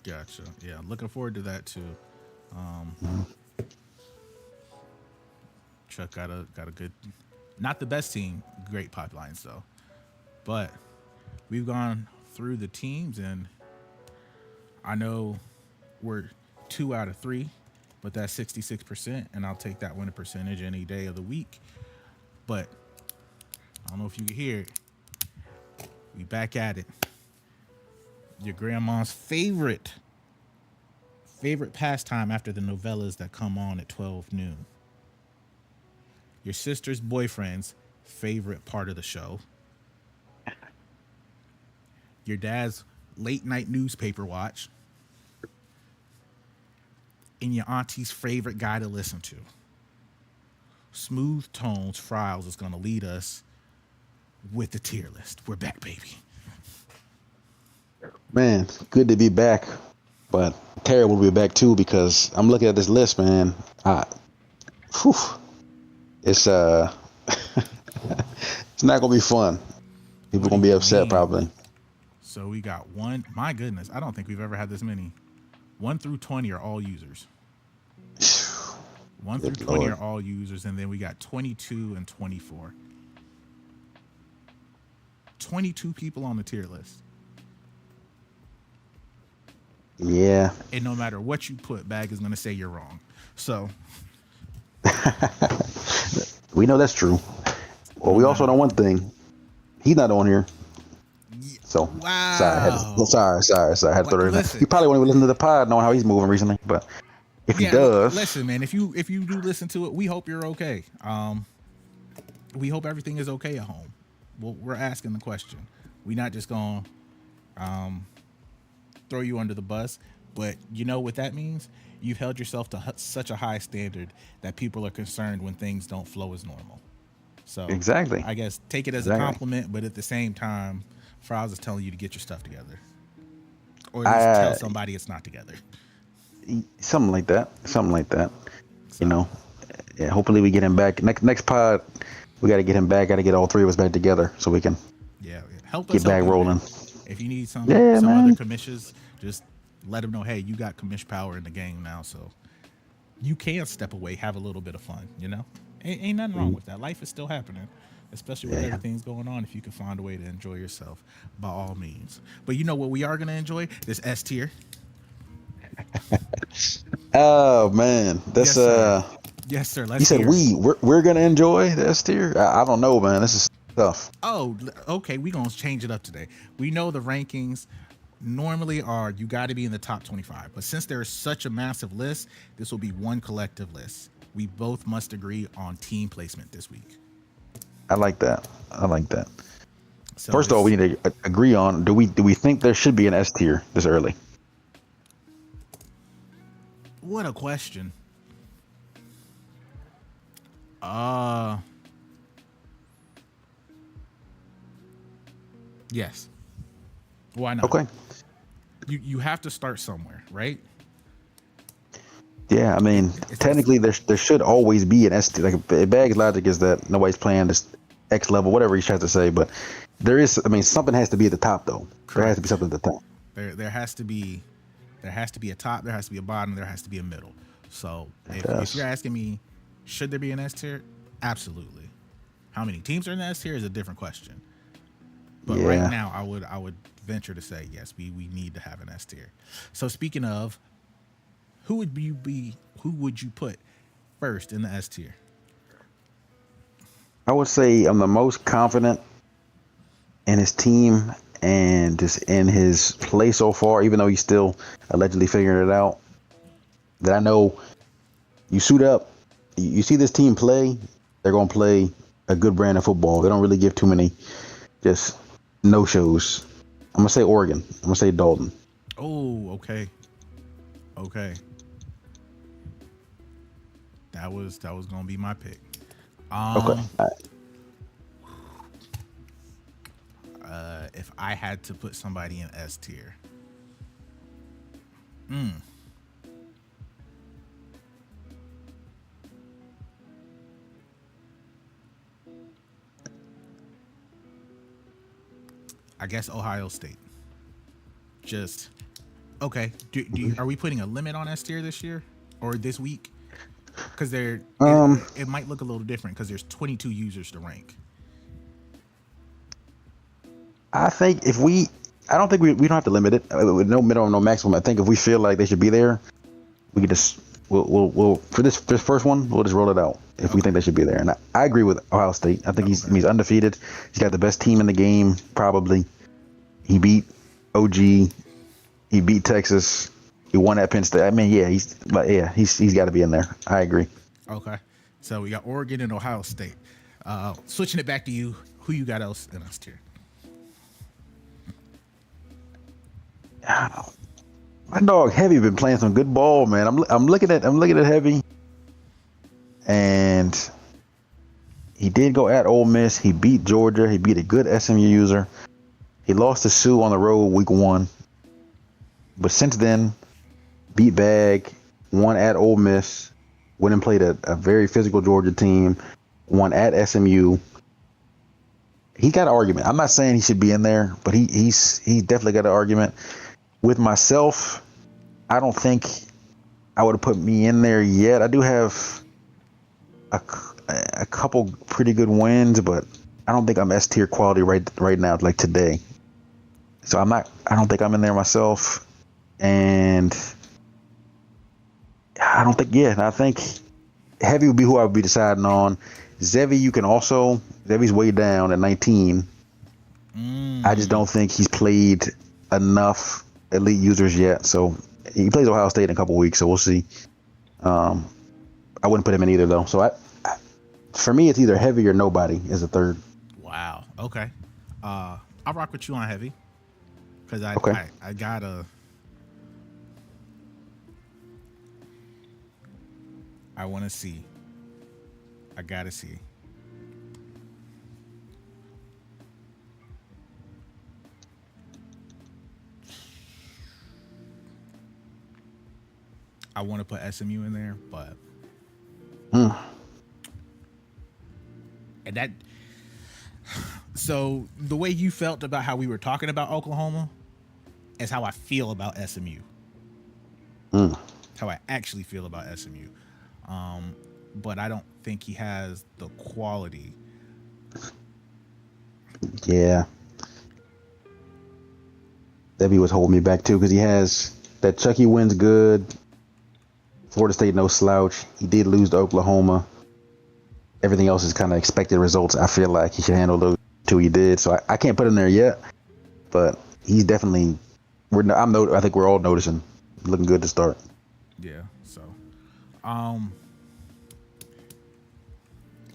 Gotcha. Yeah, looking forward to that too. Chuck got a good, not the best team, great pipelines though. But we've gone through the teams, and I know we're 2 out of 3, but that's 66%, and I'll take that winning percentage any day of the week. But I don't know if you can hear it. We back at it. Your grandma's favorite pastime after the novellas that come on at 12 noon. Your sister's boyfriend's favorite part of the show. Your dad's late night newspaper watch. And your auntie's favorite guy to listen to. Smooth Tones Fryles is going to lead us with the tier list. We're back, baby. Man, good to be back, but terrible to be back too because I'm looking at this list, man. It's it's not gonna be fun. People gonna be upset probably. So we got one. My goodness, I don't think we've ever had this many. 1 through 20 are all users. 1 through 20 are all users, and then we got 22 and 24. 22 people on the tier list. Yeah. And no matter what you put, Bag is going to say you're wrong. So. We know that's true. Well, we also know one thing. He's not on here. So, wow. Sorry. I had to throw it in. You probably won't even listen to the pod knowing how he's moving recently, but if he does. Listen, man, if you do listen to it, we hope you're okay. We hope everything is okay at home. Well, we're asking the question. We're not just going to throw you under the bus, but you know what that means? You've held yourself to such a high standard that people are concerned when things don't flow as normal. So exactly. I guess take it as a compliment, but at the same time, Froz is telling you to get your stuff together. Or at least tell somebody it's not together. Something like that. So, you know, yeah, hopefully we get him back. Next pod, we got to get him back. Got to get all three of us back together so we can help us get back rolling. If you need some other commissions, just let them know, hey, you got commish power in the game now, so you can step away, have a little bit of fun, you know? Ain't nothing wrong with that. Life is still happening, especially with everything's going on. If you can find a way to enjoy yourself, by all means. But you know what we are going to enjoy? This S tier. Oh, man. That's Yes, sir. You Let's said hear it. we're gonna enjoy the S tier. I don't know, man. This is tough. Oh, okay. We're going to change it up today. We know the rankings normally are you got to be in the top 25. But since there is such a massive list, this will be one collective list. We both must agree on team placement this week. I like that. I like that. So First of all, we need to agree on do we think there should be an S tier this early? what a question. Yes. Why not? Okay. You have to start somewhere, right? Yeah, I mean, technically there should always be an S tier. Like Bag's logic is that nobody's playing this X level, whatever he tries to say, but there is. I mean, something has to be at the top though. Correct. There has to be something at the top. There has to be a top, there has to be a bottom, there has to be a middle. So if Yes. you're asking me, should there be an S tier? Absolutely. How many teams are in the S tier is a different question. But Yeah. right now, I would venture to say yes, we need to have an S tier. So speaking of, who would you put first in the S tier? I would say I'm the most confident in his team and just in his play so far, even though he's still allegedly figuring it out. That I know you suit up, you see this team play, they're going to play a good brand of football. They don't really give too many just no shows. I'm going to say Oregon. I'm going to say Dalton. Oh, okay. Okay. That was gonna be my pick. Okay. If I had to put somebody in S tier, I guess Ohio State. Just okay. Are we putting a limit on S tier this year or this week? Because it might look a little different because there's 22 users to rank. I think I don't think we don't have to limit it with no minimum, no maximum. I think if we feel like they should be there, we could just we'll for this first one we'll just roll it out if we think they should be there. And I agree with Ohio State. I think he's undefeated. He's got the best team in the game probably. He beat OG. He beat Texas. He won at Penn State. I mean, yeah, he's got to be in there. I agree. Okay, so we got Oregon and Ohio State. Switching it back to you, who you got else in S tier? My dog Heavy been playing some good ball, man. I'm looking at Heavy, and he did go at Ole Miss. He beat Georgia. He beat a good SMU user. He lost to Sioux on the road week 1, but since then, beat Bag, won at Ole Miss, went and played a very physical Georgia team, won at SMU. He got an argument. I'm not saying he should be in there, but he's definitely got an argument. With myself, I don't think I would have put me in there yet. I do have a couple pretty good wins, but I don't think I'm S tier quality right now, like today. So I don't think I'm in there myself, and I think Heavy would be who I would be deciding on. Zevi, Zevi's way down at 19. I just don't think he's played enough elite users yet. So he plays Ohio State in a couple weeks, so we'll see. I wouldn't put him in either though. So for me, it's either Heavy or nobody is the third. Wow. Okay. I'll rock with you on Heavy because I gotta. I want to see. I gotta see. I want to put SMU in there, but and that. So the way you felt about how we were talking about Oklahoma is how I feel about SMU. How I actually feel about SMU. But I don't think he has the quality. Yeah. Debbie was holding me back too because he has that Chucky wins good. Florida State, no slouch. He did lose to Oklahoma. Everything else is kind of expected results. I feel like he should handle those two he did. So I can't put him there yet, but he's definitely. I think we're all noticing. Looking good to start. Yeah. So, let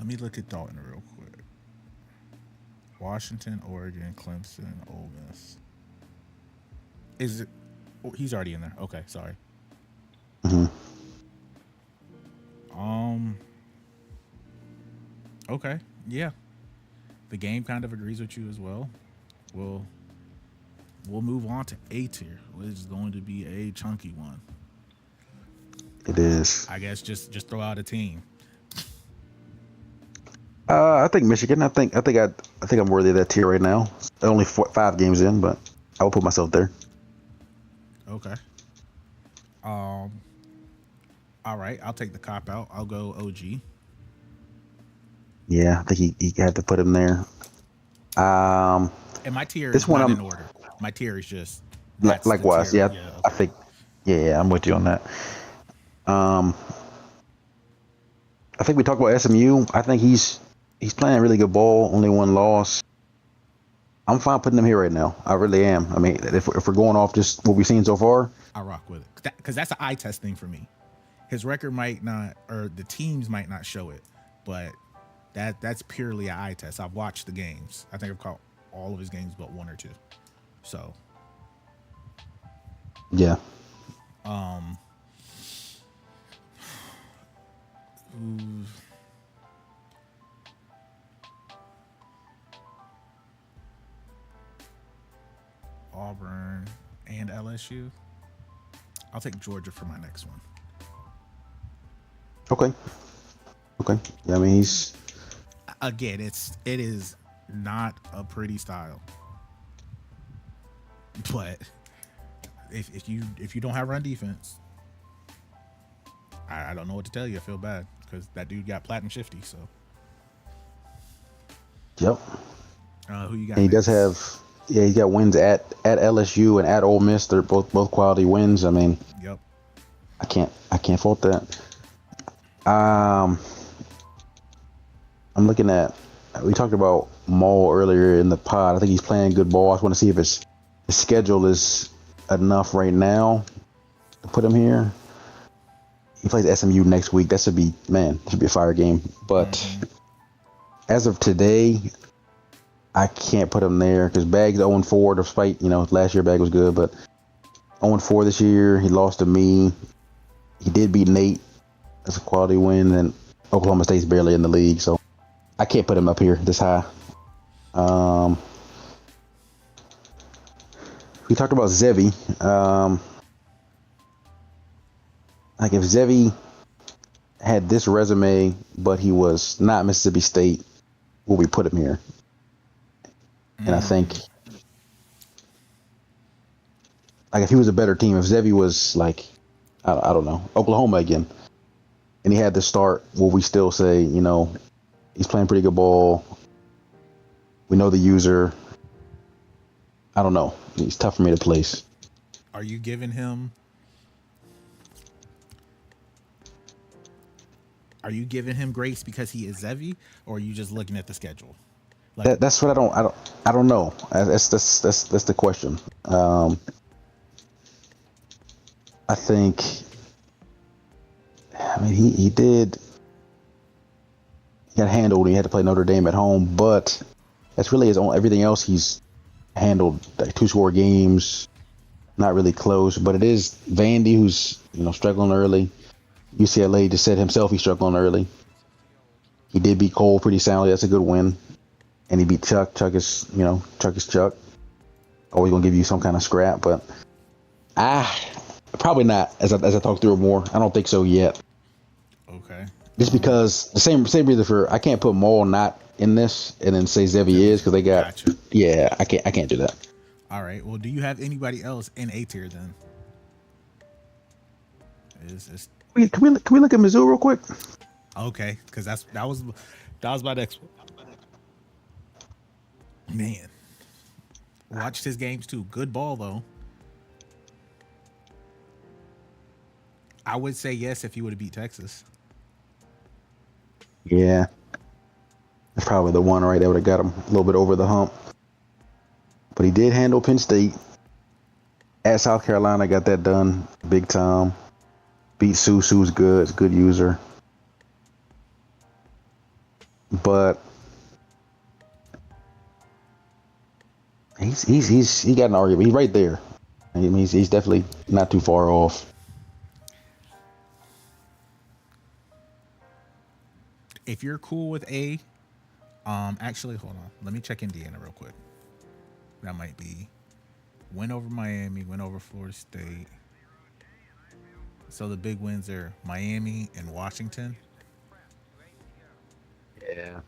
me look at Dalton real quick. Washington, Oregon, Clemson, Ole Miss. Is it? Oh, he's already in there. Okay, sorry. Mm-hmm. Okay. Yeah. The game kind of agrees with you as well. We'll move on to A tier, which is going to be a chunky one. It is. I guess just throw out a team. I think Michigan. I think I'm worthy of that tier right now. Only 5 games in, but I will put myself there. Okay. All right. I'll take the cop out. I'll go OG. Yeah, I think he had to put him there. And my tier this is one not I'm in order. My tier is just likewise. tier. Yeah, Yeah. Okay. I think. Yeah, I'm with you on that. I think we talked about SMU. I think he's playing really good ball. Only 1 loss. I'm fine putting him here right now. I really am. I mean, if we're going off just what we've seen so far, I rock with it because that's an eye test thing for me. His record might not, or the teams might not show it, but that's purely an eye test. I've watched the games. I think I've caught all of his games but 1 or 2. So, yeah. Auburn and LSU. I'll take Georgia for my next one. Okay. Yeah, I mean he's Again, it is not a pretty style, but if you don't have run defense, I don't know what to tell you. I feel bad because that dude got platinum shifty. So, yep. Who you got? And he does have. Yeah, he got wins at LSU and at Ole Miss. They're both quality wins. I mean, Yep. I can't fault that. I'm looking at. We talked about Maul earlier in the pod. I think he's playing good ball. I just want to see if his schedule is enough right now to put him here. He plays SMU next week. That should be a fire game. But as of today, I can't put him there because Bag's 0-4 despite, last year Bag was good, but 0-4 this year. He lost to me. He did beat Nate. That's a quality win. And Oklahoma State's barely in the league, so I can't put him up here this high. We talked about Zevi. Like if Zevi had this resume, but he was not Mississippi State, will we put him here? And I think, like, if he was a better team, if Zevi was like, I don't know, Oklahoma again, and he had to start, will we still say, he's playing pretty good ball? We know the user. I don't know. It's tough for me to place. Are you giving him? Are you giving him grace because he is Zevi, or are you just looking at the schedule? Like, That's what I don't know. That's the question. I think. I mean, he did. He got handled. He had to play Notre Dame at home, but that's really his own. Everything else he's handled, like 2-score games, not really close. But it is Vandy who's struggling early. UCLA just said himself he's struggling early. He did beat Cole pretty soundly. That's a good win. And he beat Chuck. Chuck is Chuck. Always gonna give you some kind of scrap, but probably not. As I talk through it more, I don't think so yet. Okay. Just because the same reason for I can't put Maul not in this and then say Zevi is because they got. Gotcha. Yeah, I can't do that. All right. Well, do you have anybody else in A tier then? Can we look at Mizzou real quick? Okay, because that was my next one. Man, watched his games too. Good ball though. I would say yes if he would have beat Texas. Yeah, that's probably the one right that would have got him a little bit over the hump. But he did handle Penn State. At South Carolina, got that done big time. Beat Sue. Sue's good. It's a good user. But he got an argument. He's right there. I mean, he's definitely not too far off. If you're cool with A, actually, hold on. Let me check Indiana real quick. That might be win over Miami, win over Florida State. So the big wins are Miami and Washington. Yeah.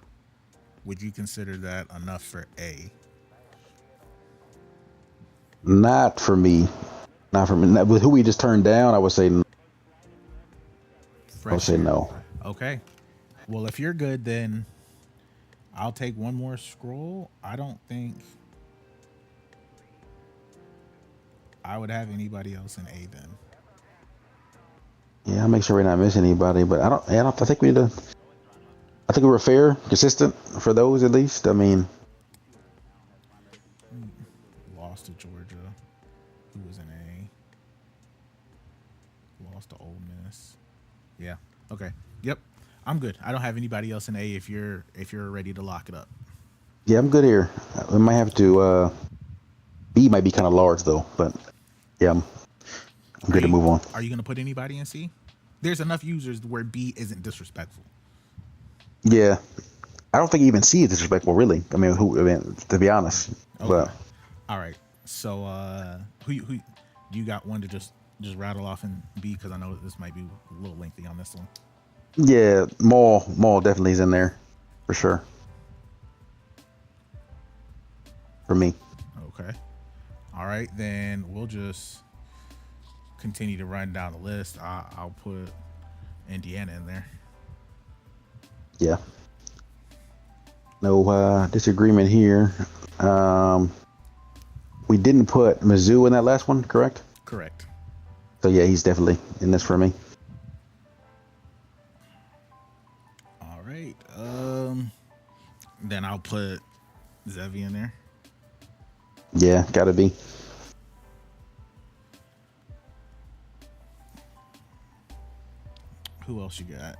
Would you consider that enough for A? Not for me. Not for me. With who we just turned down, I would say. I would say no. Okay. Well, if you're good, then I'll take one more scroll. I don't think I would have anybody else in A then. Yeah, I'll make sure we're not missing anybody. But I think we need to. I think we were fair, consistent for those at least. I mean, lost to Georgia, who was in A. Lost to Ole Miss. Yeah. Okay. Yep. I'm good. I don't have anybody else in A. If you're ready to lock it up. yeah, I'm good here. We might have to. B might be kind of large though, but yeah, I'm good to move on. Are you going to put anybody in C? There's enough users where B isn't disrespectful. Yeah, I don't think even C is disrespectful, really. I mean, to be honest. Okay. But all right. So, who you got one to just rattle off in B? Because I know this might be a little lengthy on this one. yeah, Maul definitely is in there for sure. For me. Okay. All right, then we'll just continue to run down the list. I'll put Indiana in there. Yeah. No disagreement here. We didn't put Mizzou in that last one, correct? Correct. So yeah, he's definitely in this for me. All right. Then I'll put Zevi in there. Yeah, gotta be. Who else you got?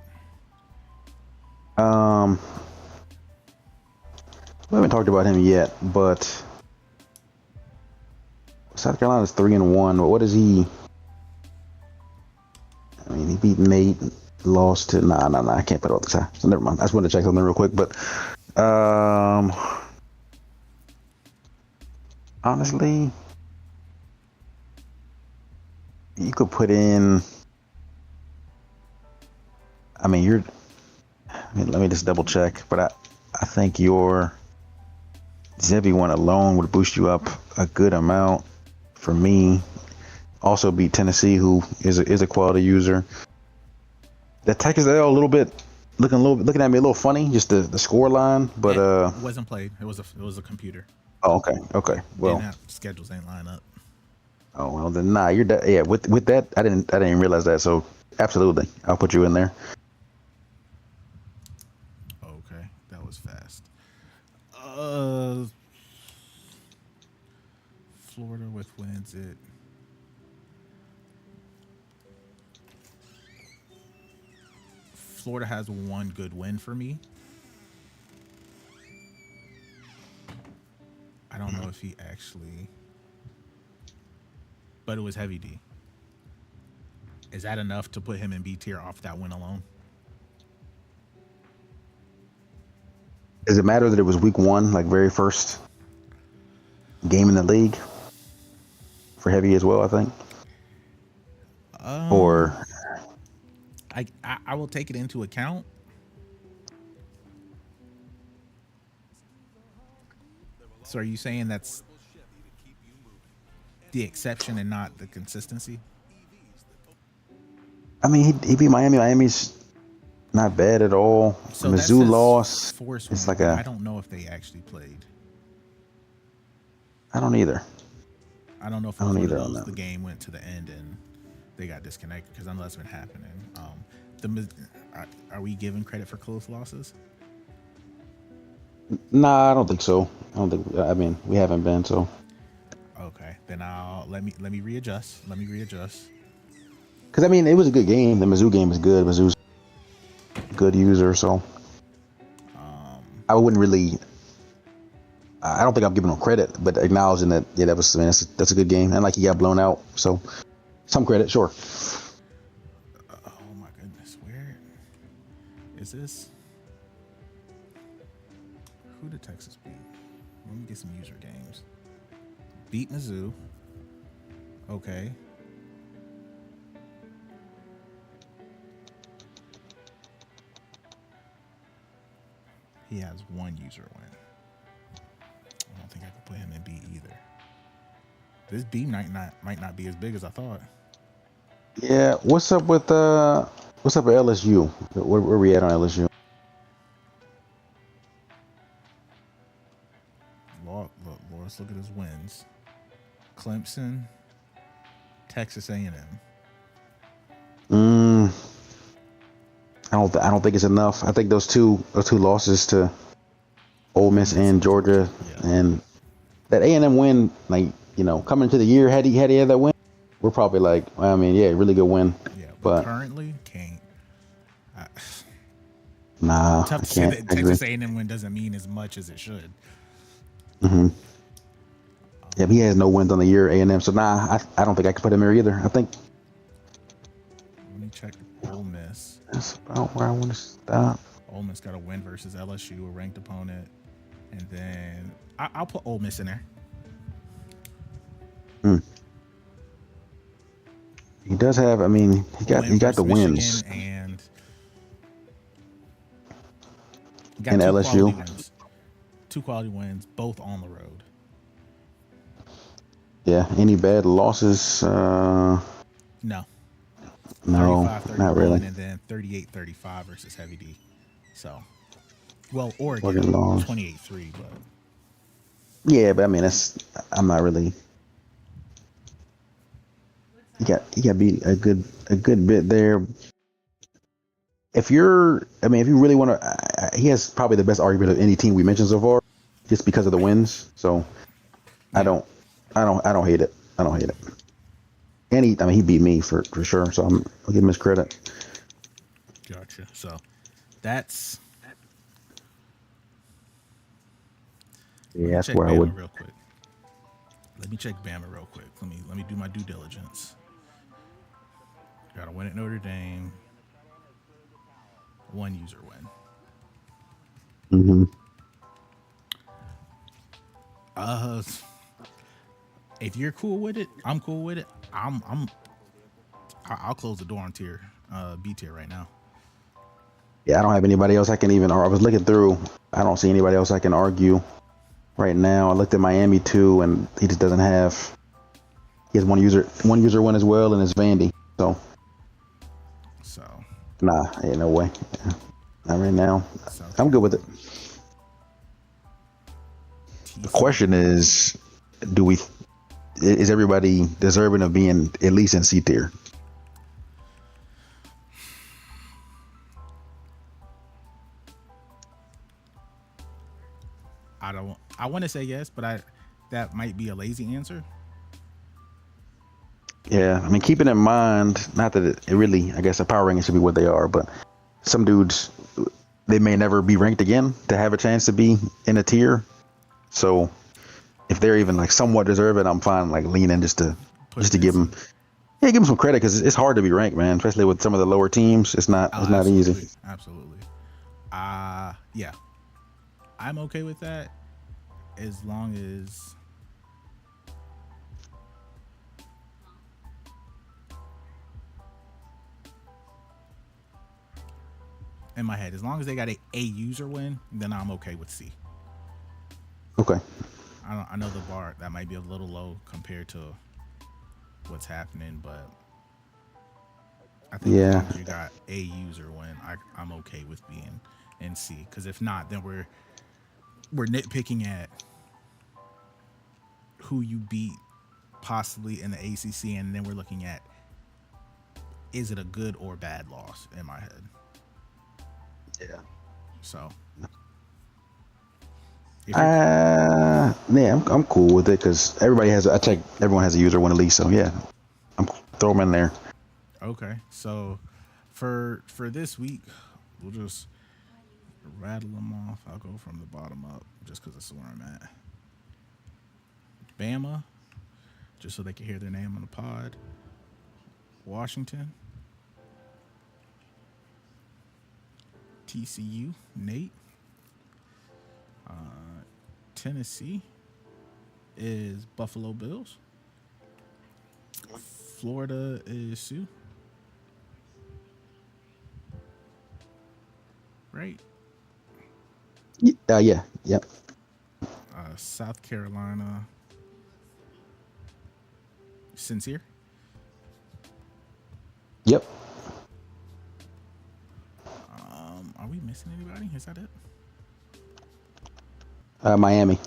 We haven't talked about him yet, but South Carolina's 3-1. What is he? I mean, he beat Nate, lost to nah. I can't put it all the time. So never mind. I just wanted to check something real quick, but honestly, you could put in. I mean, let me just double check, but I think your Zevi one alone would boost you up a good amount. For me, also beat Tennessee, who is a quality user. The Texas L a little bit looking at me a little funny, just the score line, but it wasn't played. It was a computer. Oh, okay. Well, schedules ain't line up. Oh well, then nah. Yeah. With that, I didn't even realize that. So absolutely, I'll put you in there. Okay, that was fast. Florida with wins it. Florida has one good win for me. I don't know if he actually, but it was Heavy D. Is that enough to put him in B tier off that win alone? Does it matter that it was week 1, like very first game in the league for Heavy as well? I think. Or I will take it into account. So are you saying that's the exception and not the consistency? I mean, he beat Miami. Miami's not bad at all. So Mizzou lost. It's like I don't know if they actually played. I don't either. I don't know if it was one of those, the game went to the end and they got disconnected because I know that's been happening. The Miz- are we giving credit for close losses? Nah, I don't think so. I don't think. I mean, we haven't been so. Okay, then I'll let me readjust. Let me readjust. Because I mean, it was a good game. The Mizzou game is good. Mizzou's a good user, so I wouldn't really. I don't think I'm giving him credit, but acknowledging that, yeah, that was, I mean, that's a good game, and like he got blown out, so some credit, sure. Oh my goodness, where is this? Who did Texas beat? Let me get some user games. Beat Mizzou. Okay. He has one user win. I don't think I could put him in B either. This B might not be as big as I thought. Yeah, what's up with LSU? Where we at on LSU? Let's look at his wins. Clemson, Texas A&M. I don't think it's enough. I think those two losses to Ole Miss and Georgia, Yeah. and that A&M win, like, you know, coming into the year, had he had that win, we're probably like, I mean, yeah, really good win. Yeah, but currently can't. Nah, Tough I to say can't. that Texas A&M win doesn't mean as much as it should. Yeah, he has no wins on the year, A&M. So nah, I don't think I can put him here either. I think Let me check Ole Miss. that's about where I want to stop. Ole Miss got a win versus LSU, a ranked opponent, and then I'll put Ole Miss in there. He does have. I mean, he got the wins. And And LSU. Two quality wins, both on the road. Yeah. Any bad losses? No. No, 35-31, not really. and then 38-35 versus Heavy D. So, well, Oregon Oregon lost. 28-3, but Yeah, but I mean, I'm not really. He got beat a good bit there. If you really want to, he has probably the best argument of any team we mentioned so far, just because of the wins. So, yeah. I don't hate it. I don't hate it. And he beat me for sure. So I'll give him his credit. Gotcha. So that's that's where I would. Real quick. Let me check Bama real quick. Let me do my due diligence. Got to win at Notre Dame. One user win. If you're cool with it, I'm cool with it. I'll close the door on B tier right now. Yeah, I don't have anybody else I can even. I was looking through. I don't see anybody else I can argue right now. I looked at Miami too, and he just doesn't have. He has one user win as well, and it's Vandy. So nah, ain't no way. Yeah, not right now. I'm good with it. The question is, is everybody deserving of being at least in C tier? I want to say yes, but that might be a lazy answer. Yeah, I mean, keeping in mind, not that it really, I guess a power ranking should be what they are, but some dudes, they may never be ranked again to have a chance to be in a tier. So if they're even like somewhat deserving, I'm fine like leaning just to give them some credit, because it's hard to be ranked, man, especially with some of the lower teams. It's not easy. Absolutely. Yeah, I'm okay with that as long as in my head, as long as they got a user win, then I'm okay with C. Okay. I know the bar that might be a little low compared to what's happening, but I think as long as you got a user win, I'm okay with being in C. Because if not, then we're nitpicking at who you beat possibly in the ACC, and then we're looking at is it a good or bad loss in my head? Yeah. So if you're Yeah, I'm cool with it because I check everyone has a user win at least. So yeah, I'm throw them in there. okay, so for this week, we'll just rattle them off. I'll go from the bottom up just because it's where I'm at. Bama, just so they can hear their name on the pod. Washington, TCU, Nate. Tennessee is Buffalo Bills. Florida is Sue. Right. Yeah, yep, South Carolina, Sincere. yep. Are we missing anybody? Is that it? Miami.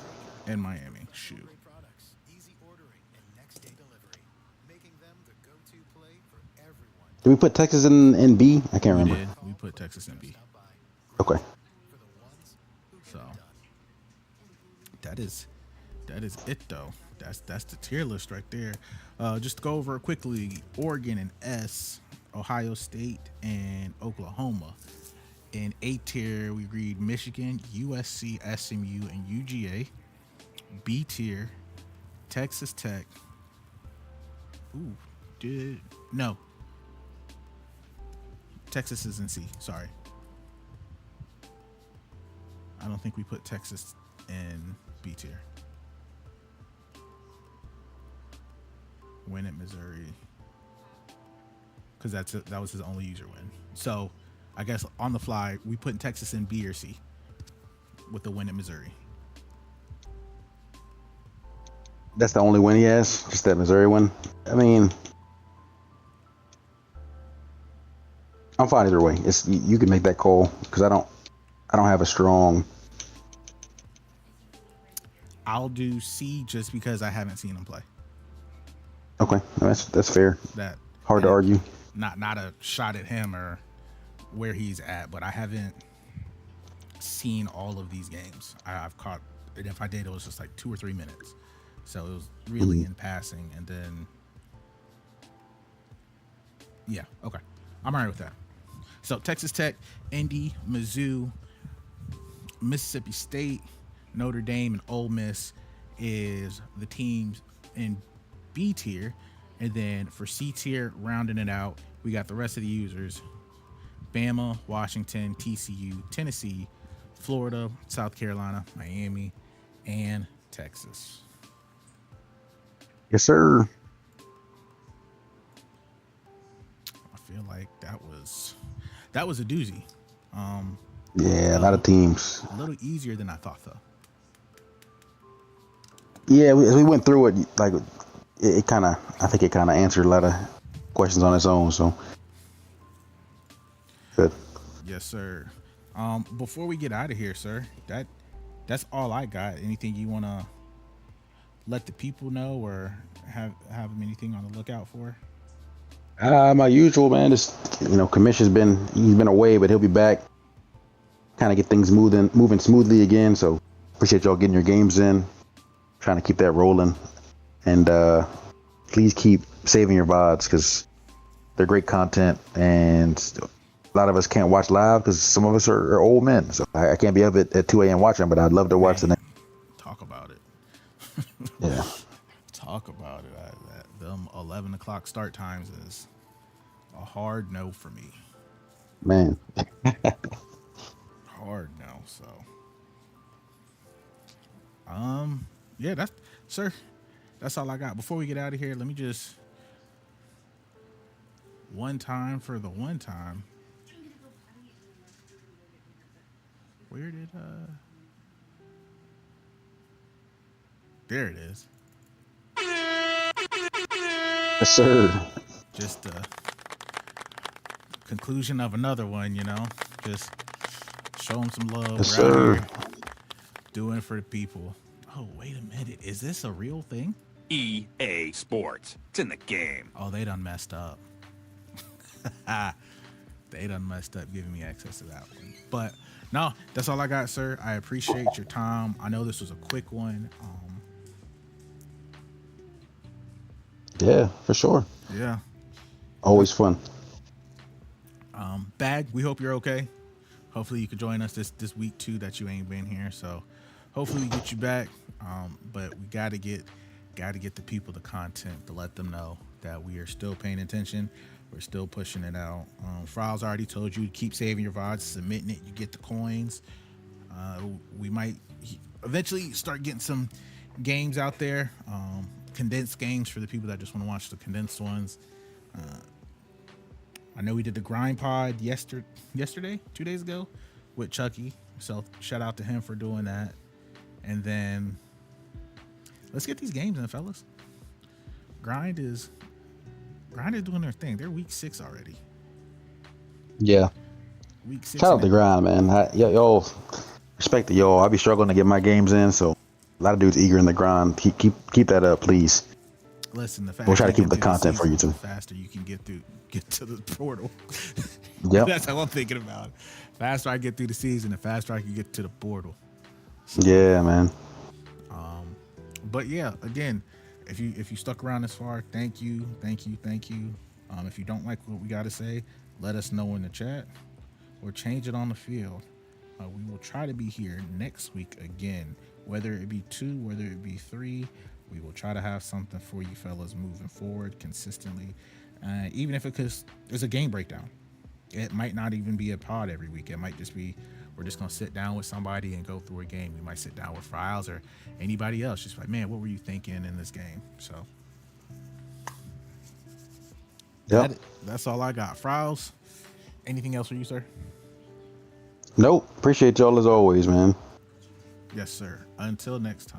And Miami. Shoot. Products, easy ordering, and next day delivery, making them the go-to play for everyone. Did we put Texas in B? I can't We remember. did. We put Texas in B. Stop by Okay. for the ones who get So it done. that is it though. That's the tier list right there. Just to go over it quickly: Oregon and S, Ohio State and Oklahoma. In A tier, we read Michigan, USC, SMU, and UGA. B tier, Texas Tech. No. Texas is in C. Sorry. I don't think we put Texas in B tier. Win at Missouri, because that was his only user win. So, I guess on the fly, we put Texas in B or C with the win at Missouri. That's the only win he has, just that Missouri one. I mean, I'm fine either way. It's you can make that call because I don't have a strong. I'll do C just because I haven't seen him play. Okay, no, that's fair. That Hard to argue. Not a shot at him or where he's at, but I haven't seen all of these games. I've caught, and if I did, it was just like 2 or 3 minutes. So it was really in passing, and then yeah, okay, I'm all right with that. So Texas Tech, Indy, Mizzou, Mississippi State, Notre Dame, and Ole Miss is the teams in B tier. And then for C tier, rounding it out, we got the rest of the users: Bama, Washington, TCU, Tennessee, Florida, South Carolina, Miami, and Texas. Yes, sir. I feel like that was a doozy. Yeah, a lot of teams. A little easier than I thought, though. Yeah, we went through it. Like it kind of, I think it kind of answered a lot of questions on its own. So good. Yes, sir. Before we get out of here, sir, that's all I got. Anything you want to let the people know or have them anything on the lookout for? My usual, man. Just Commission's he's been away, but he'll be back. Kind of get things moving smoothly again. So appreciate y'all getting your games in. Trying to keep that rolling, and please keep saving your VODs because they're great content, and a lot of us can't watch live because some of us are old men. So I can't be up at 2 a.m. watching, but I'd love to watch the next. Talk about it. Yeah. Talk about it. Them 11 o'clock start times is a hard no for me. Man. Hard no. So, yeah, that's all I got. Before we get out of here, let me just one time for the one time. Where did there it is. Yes, sir. Just a conclusion of another one, just show them some love. Yes, We're out sir. here doing it for the people. Oh, wait a minute. Is this a real thing? EA Sports. It's in the game. Oh, they done messed up. They done messed up giving me access to that one. But no, that's all I got, sir. I appreciate your time. I know this was a quick one. Yeah, for sure. Yeah. Always fun. Bag, we hope you're okay. Hopefully you can join us this week too that you ain't been here. So hopefully we get you back. But we gotta get the people the content to let them know that we are still paying attention. We're still pushing it out. Frow's already told you to keep saving your VODs, submitting it, you get the coins. We might eventually start getting some games out there, condensed games for the people that just want to watch the condensed ones. I know we did the grind pod yesterday, 2 days ago, with Chucky. So shout out to him for doing that. And then let's get these games in, fellas. Grind is doing their thing. They're week 6 already. Yeah. Week 6. Shout out to Grind, man. Yo, respect to y'all. I be struggling to get my games in, so a lot of dudes eager in the grind. Keep that up, please. Listen, the faster we'll try to you keep get the through content for you season, too. the faster you can get to the portal. Yep. That's how I'm thinking about it. Faster I get through the season, the faster I can get to the portal. So, yeah, man. But yeah, again, if you stuck around this far, thank you. If you don't like what we got to say, let us know in the chat or change it on the field. We will try to be here next week again, whether it be 2, whether it be 3. We will try to have something for you fellas moving forward consistently. Even if it's a game breakdown. It might not even be a pod every week. It might just be, we're just going to sit down with somebody and go through a game. We might sit down with Files or anybody else. Just like, man, what were you thinking in this game? So that's all I got. Files, anything else for you, sir? Nope. Appreciate y'all as always, man. Yes, sir. Until next time.